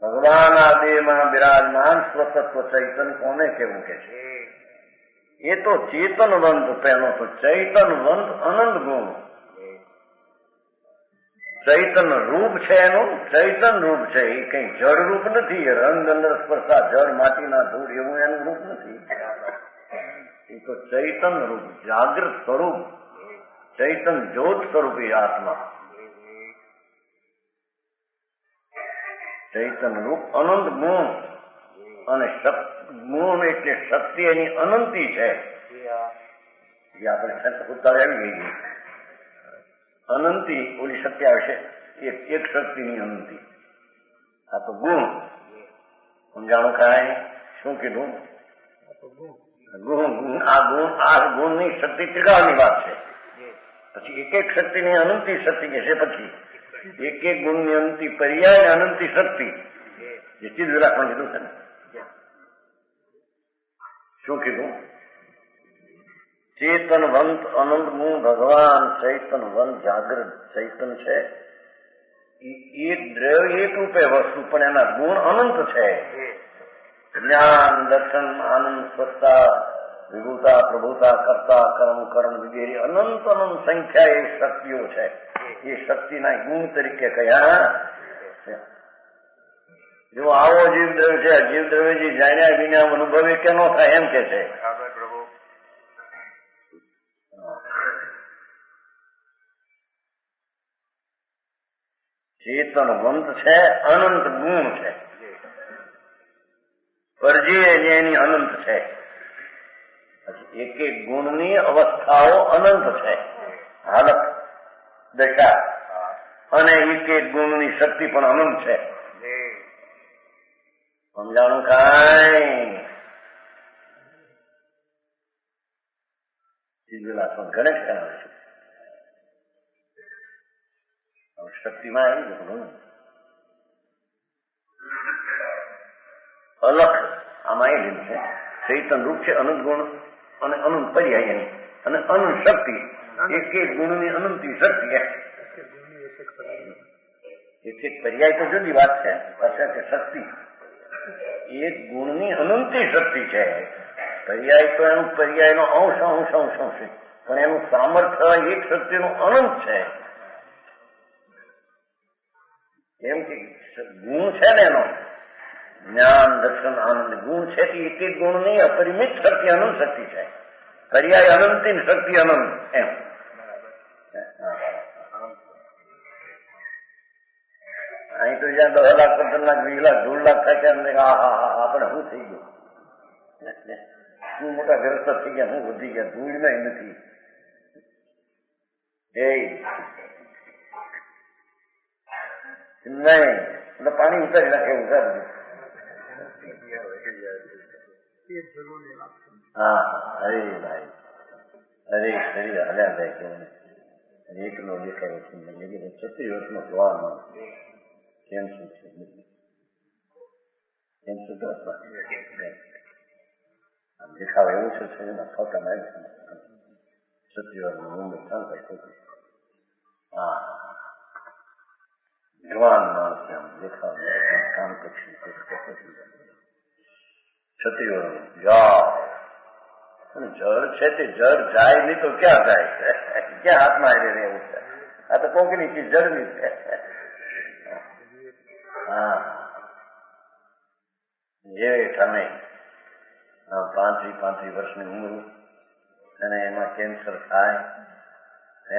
ભગવાન આ દેહમાં બિરાજમાન સ્વતત્વ ચૈતન કોને કેવું કે છે? એ તો ચેતનવંત પહેલો તો ચૈતનવંત અનંત ગુણ. ચૈતન રૂપ છે એનું, ચૈતન રૂપ છે. એ કઈ જળ રૂપ નથી. રંગ અંદર સ્પર્શા જળ માટીના ધૂળ એવું એનું રૂપ નથી. એ તો ચૈતન રૂપ, જાગૃત સ્વરૂપ, ચૈતન જ્યોત સ્વરૂપ એ આત્મા. ચૈતન રૂપ અનંત ગુણ. અને ગુણ એટલે શક્તિ એની અનંતી છે. જે આપણે ઉતાર આવી ગઈ અનંતી, ઓલી શક્તિ આવશે એક શક્તિની અનંતી. આ તો ગુણ. સમજાણું કાંઈ? શું કીધું? આ ગુણની શક્તિ ત્રિકાળની વાત છે. પછી એક એક શક્તિની અનંતી શક્તિ કે છે. પછી એક એક ગુણની અનંતી પર્યાય અનંતી શક્તિ જે ચીજ વિલાસમાં કીધું છે ને. શું કીધું? ચેતનવંત અનંત ગુણ ભગવાન ચૈતનવંત જાગૃત ચૈતન છે. એક દ્રવ્ય એક રૂપે વસ્તુ પણ એના ગુણ અનંત છે. જ્ઞાન, દર્શન, આનંદ, સ્વચ્છતા, વિભુતા, પ્રભુતા, કર્તા, કર્મ, કરણ વગેરે અનંત અનંત સંખ્યા એ શક્તિઓ છે. એ શક્તિના ગુણ તરીકે કયા? જો આવો જીવદ્રવ્ય છે, જીવદ્રવ્ય જે જાણ્યા વિના અનુભવે કે ન થાય એમ કે છે. ચેતનવંત છે, અનંત ગુણ છે. પરજીય એની અનંત છે. પછી એક એક ગુણની અવસ્થાઓ અનંત છે, હાલત, દશા. અને એક એક ગુણની શક્તિ પણ અનંત છે. સમજાણું કાંઈ? ગણેશ કરાવે છે. શક્તિમાં આવી ગયું. અલખ આમાં એ લીધું છે. ચૈતન રૂપ છે, અનંત ગુણ અને અનંત પર્યાય એની, અને અનંત શક્તિ. એક એક ગુણની અનંતી શક્તિ. એક એક પર્યાય તો જુદી વાત છે. પાછા કે શક્તિ એક ગુણની અનંતી શક્તિ છે. પર્યાય તો એનું પર્યાયનો અંશ અંશ અંશ અંશ છે, પણ એનું સામર્થ્ય એક શક્તિનું અનંત છે. એમ કે ગુણ છે ને એનો જ્ઞાન, દર્શન, આનંદ ગુણ છે. એક એક ગુણ ની અપરિમિત શક્તિ અનંત શક્તિ છે. પર્યાય અનંતી શક્તિ અનંત એમ. અહીં તો જ્યાં 10 લાખ, 15 લાખ, 20 લાખ, 1.5 લાખ થાય ત્યારે આપણે શું થઈ ગયું? શું મોટા ગ્રસ્ત થઈ ગયા, હું વધી ગયા, ધૂળમાં નથી. નહીં એટલે પાણી ઉતારી નાખે ઉતારી. હા, અરે ભાઈ, અરે શરીર હલ્યા જાય કેવું એકલો દેખાય છે. 36 વર્ષમાં જોવાનું કેમ શું છે? કેમ શું દેખાવ એવું છે શરીરના ફોટા મારી 36 વર્ષની ઉંમર ચાલતા. હા, જવાન માણસ એમ દેખાવ કામ કરશે. 36 વર્ષ જાઓ. જળ છે તે જળ જાય નહીં તો ક્યાં જાય? ક્યાં હાથમાં આવી રહેવું છે? આ તો કોકની ચીજ જળની છે. હા, જે તમે 35 વર્ષની ઉંમર અને એમાં કેન્સર થાય,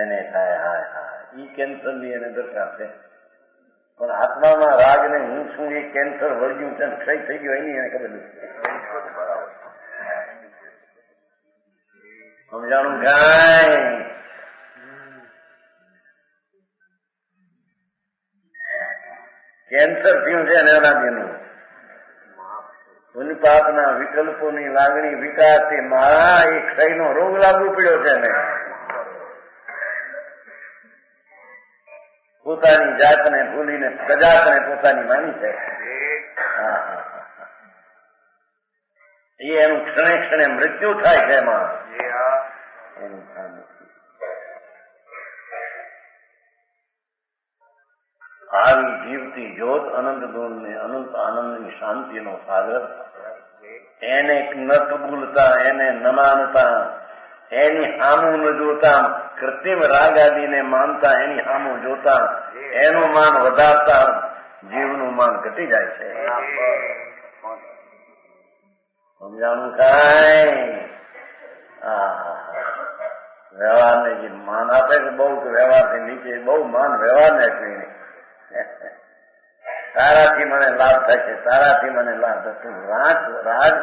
એને થાય. હાય હાય, ઈ કેન્સર ની એને દરકાર છે. પણ આત્મામાં રાગ ને હું શું એ કેન્સર વળગ્યું છે, ક્ષય થઈ ગયો એની એને ખબર નથી. સમજાણું કાંઈ? કેન્સર થયું છે નેવરાજીનું. ઉન્પાતના વિકલ્પોની લાગણી વિકાસ એ મારા એ ક્ષયનો રોગ લાગુ પડ્યો છે ને. પોતાની જાતને ભૂલીને સજાતને પોતાની માની છે. એ એનું ક્ષણે ક્ષણે મૃત્યુ થાય છે એમાં. આવી જીવતી જ્યોત અનંત ગુણ ને અનંત આનંદની શાંતિનો સાગર એને ન કબૂલતા, એને ન માનતા, એની સામું ન જોતા, કૃત્રિમ રાગ આદિને માનતા, એની સામું જોતા, એનું માન વધારતા જીવનું માન ઘટી જાય છે. સમજાણું કાંઈ? વ્યવહારને જે માન આપે છે બહુ, વ્યવહારથી નીચે બહુ માન વ્યવહારને આપીને તારાથી મને લાભ થશે, તારાથી મને લાભ થશે, રાજ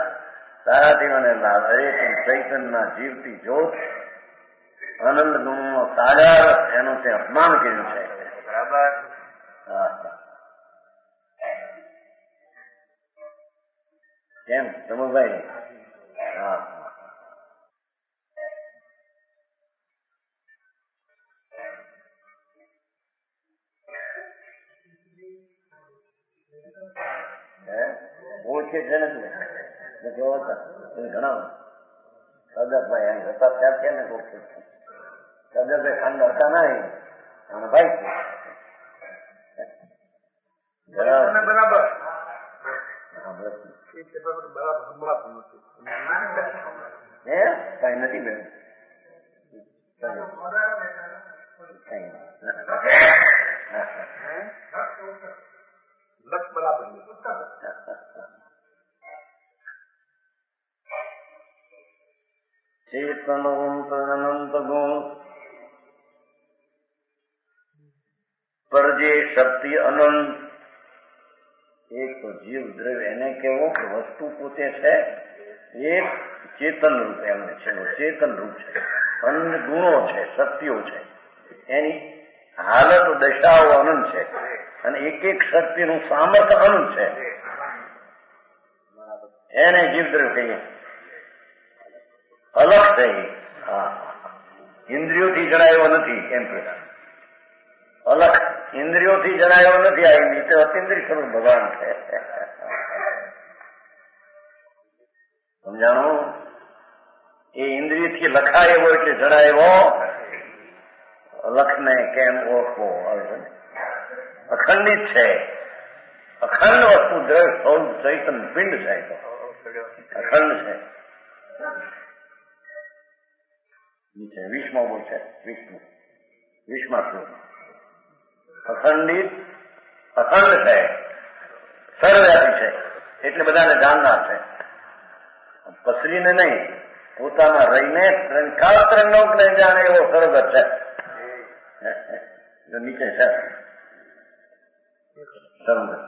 તારાથી મને લાભ. અરે તું ચૈતન્યના જીવતી જોત, આનંદ ગુણનો સાગર, એનું તે અપમાન કર્યું છે. બરાબર. કેમ સમુભાઈ? હા, ઓળખે છે ને ઘણા સરદારભાઈ અહીં હતા ત્યાં છે ને ઓળખે છે. સરદારભાઈ ખાંડ હતા નહીં અને ભાઈ બરાબર કઈ નથી બેન, ચેતન અનંત ગુણ પર જે શક્તિ અનંત, એક તો જીવ દ્રવ્ય એને કેવો કે વસ્તુ પોતે છે, એક ચેતન રૂપ એમને છે, ચેતન રૂપ છે, અનંત ગુણો છે, શક્તિઓ છે, એની હાલત દશાઓ અનંત છે, અને એક એક શક્તિનું સામર્થ્ય અનંત છે. એને જીવદ્રવ્ય કહીએ. અલગ છે. હા, ઇન્દ્રિયોથી જણાયો નથી એમ કે અલગ ઇન્દ્રિયોથી જણાયો નથી. આ નીચે અતિન્દ્રિય સ્વરૂપ ભગવાન છે. સમજાણું? એ ઇન્દ્રિયથી લખાય એવો એટલે જણાયો લખને કેમ ઓળખવો? અખંડિત છે, અખંડ વસ્તુ દ્રવ્ય સ્વરૂપ ચૈતન પિંડ છે, અખંડ છે. નીચે વિષમાં બોલ છે, વિષમાં શું અખંડિત, અખંડ છે, સર્વવ્યાપી છે, એટલે બધાને જાણનાર છે. પસરીને નહીં, પોતામાં રહીને ત્રણ જાણે એવો સર્વગત છે. નીચે છે सर्वगत,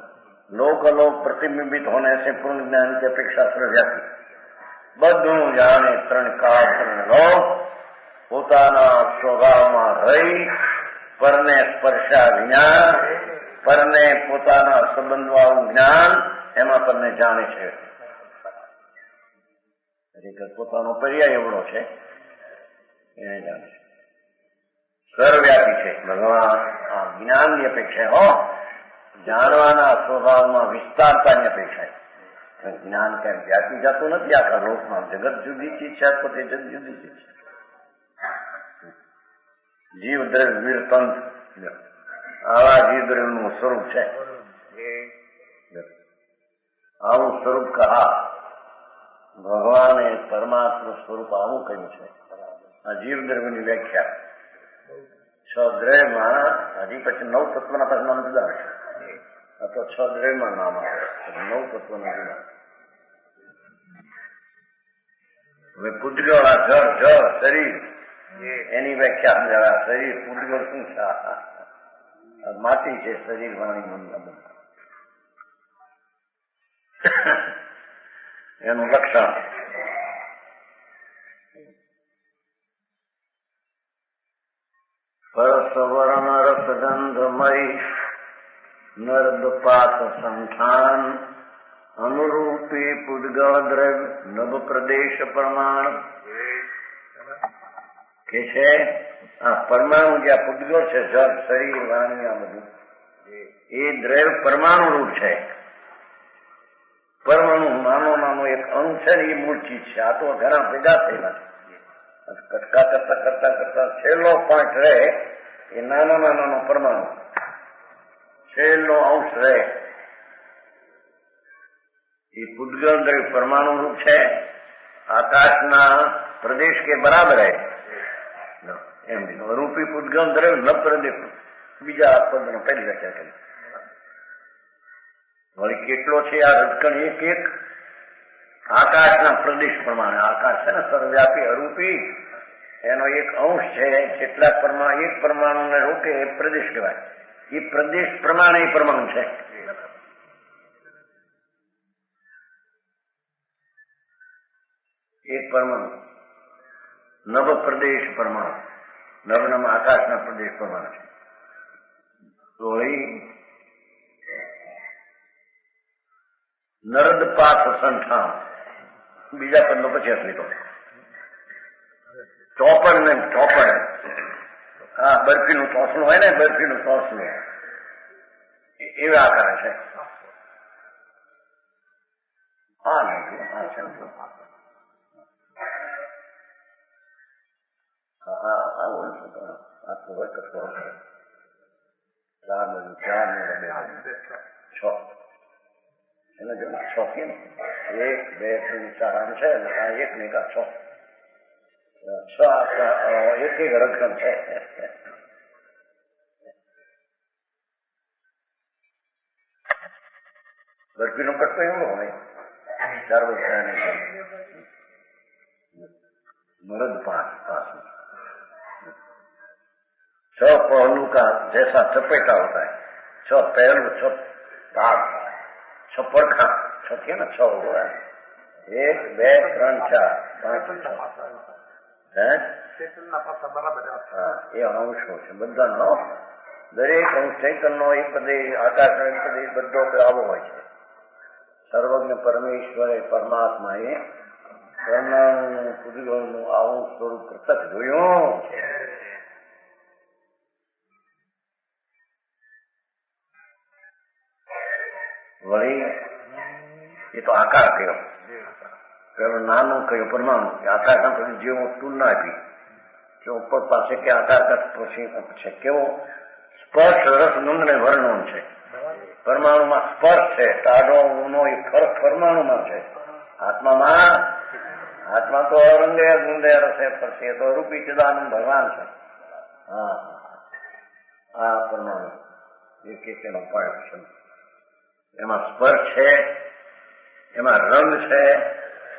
लोक अलोक प्रतिबिंबित होने से पूर्ण ज्ञान की अपेक्षा सर्वव्यापी, બધું જાણે, ત્રણ કાળ ત્રણ લોક, પોતાના સ્વભાવમાં રહી, પરને સ્પર્શા જ્ઞાન, પરને પોતાના સંબંધવાળું જ્ઞાન, એમાં પરને જાણે છે. પોતાનો પર્યાય એવડો છે એને જાણે છે. સર્વવ્યાપી છે ભગવાન. આ જ્ઞાનની અપેક્ષા હો, જાણવાના સ્વભાવમાં વિસ્તારતાની અપેક્ષા. જ્ઞાન કેમ વ્યાપી જતું નથી આખા લોકમાં. જગત જુદી ચીજ છે, પોતે જગત જુદી ચીજ છે. જીવ દ્રવ્ય વીરતંત્ર, આવા જીવ દ્રવ્યનું સ્વરૂપ છે. આવું સ્વરૂપ કહા ભગવાને પરમાત્મા સ્વરૂપ આવું કહ્યું છે. આ જીવ દ્રવ્યની વ્યાખ્યા 6 દ્રવ્યમાં, હજી પછી 9 તત્વના પછી નામ જુદા હશે. આ તો 6 દ્રવ્યમાં નામ આવે, 9 તત્વના જુદા. હવે પૂતગળ, આ જળ શરીર, એની વ્યાખ્યા સમજાવ્યા. શરીર પૂતગળ શું છે? માટી છે શરીર, વાણી મન એનું લક્ષણ. પરસવર્ણ રસગંધમય નર્દપાત સંસ્થાન અનુરૂપી પૂતગળ દ્રવ્ય નભ પ્રદેશ પ્રમાણ કે છે. આ પરમાણુ જે આ પૂતગળ છે, જળ શરીર વાણી આ બધું, એ દ્રવ્ય પરમાણુ રૂપ છે. પરમાણુ નાનો એક અંગ છે ને, એ મૂળ ચીજ છે. આ તો ઘણા ભેગા થયેલા છે. કટકા કરતા છેલ્લો પોઈન્ટ રહે એ નાનો પરમાણુ, છેલ્લો અંશ રહે એ પૂદગલ દ્રવ્ય પરમાણુ રૂપ છે, આકાશના પ્રદેશ કે બરાબર હે એમ રૂપી પૂદગલ દ્રવ્ય ન પ્રદેશ. બીજા પદ પહેલી વ્યાખ્યા કરી. વળી કેટલો છે આ રજકણ? એક એક આકાશના પ્રદેશ પ્રમાણે. આકાશ છે ને સર્વવ્યાપી અરૂપી, એનો એક અંશ છે. જેટલા પરમાણુ એક પરમાણુને રોકે એ પ્રદેશ કહેવાય. એ પ્રદેશ પ્રમાણે એ પરમાણુ છે. એક પરમાણુ નભ પ્રદેશ પરમાણુ. નભ આકાશના પ્રદેશ પ્રમાણે છે. નરદ પાથ સંઠામ બીજા પદનો પછી અસલી તો ચોપડ ને ચોપડ. હા, બરફીનું ચોસલું હોય ને, બરફીનું ચોસલું એવા આકાર છે. હા નહીં હા છે એને જો છ કે 1 2 3 4 આમ છે ને આ 1 ને 6 એક એક રજકણ છે. બરફીનો કટકો એવો હોય 4 વર્ષ मरद पास में 6 पहलू का जैसा चपेटा होता है, 6 पहलू 6 तार 6 પડખા 6 થયા ને 6 હોય 1 2 3 4 5 6 એ અંશો છે બધાનો. દરેક અંશ ચૈતનનો એક પ્રદેશ આકાશનો એક પ્રદેશ બધો આવો હોય છે. સર્વજ્ઞ પરમેશ્વરે પરમાત્માએ પુરુષોનું આવું સ્વરૂપ પ્રત્યક્ષ જોયું. વળી એ તો આકાર થયો. પેલો નાનું કયો પરમાણુ આકાશના પછી જેવો તુલના આપી કે ઉપર પાસે કે આકાર પછી કેવો સ્પર્શ રસ ગંધ ને વર્ણન છે. પરમાણુમાં સ્પર્શ છે, ટાઢો ઊનો એ ફરક પરમાણુમાં છે. આત્મા તો રંગે ગુંદે રસે ફરશે, તો રૂપી ચિદાનંદ ભગવાન છે. હા આ પરમાણુ એક એક એનો પાર્ટ છે. એમાં સ્પર્શ છે, એમાં રંગ છે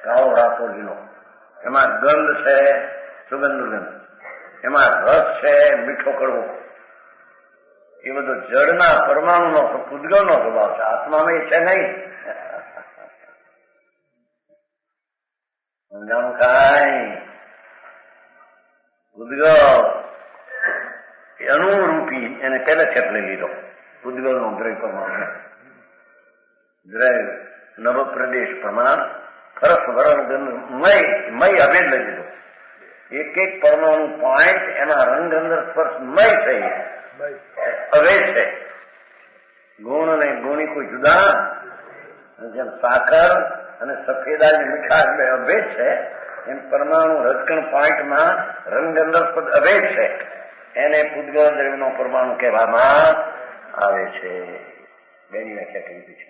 કાળો રાતો લીલો, એમાં ગંધ છે સુગંધ દુર્ગંધ, એમાં રસ છે મીઠો કડવો. એ બધો જળના પરમાણુનો પૂદગલનો સ્વભાવ છે. આત્મામાં એ છે નહીં. સમજાણું કાંઈ? પૂદગલ અનુરૂપી એને પહેલે છેપ લઈ લીધો. પૂદગલનો દ્રવ્ય પરમાણુ દ્રવ્ય નવ પ્રદેશ પ્રમાણ ખરસ વરણ મય અભેદ લઈ લીધો. એક એક પરમાણુ પોઈન્ટ એના રંગ અંદર સ્પર્શ મય થઈ અભેદ છે. ગુણ અને ગુણી કોઈ જુદા, જેમ સાકર અને સફેદાની મીઠાશ બે અભેદ છે, એમ પરમાણુ રજકણ પોઈન્ટમાં રંગ અંદર અભેદ છે. એને પૂદગલ દ્રવ્યનો પરમાણુ કહેવામાં આવે છે. બેની વ્યાખ્યા કરી છે.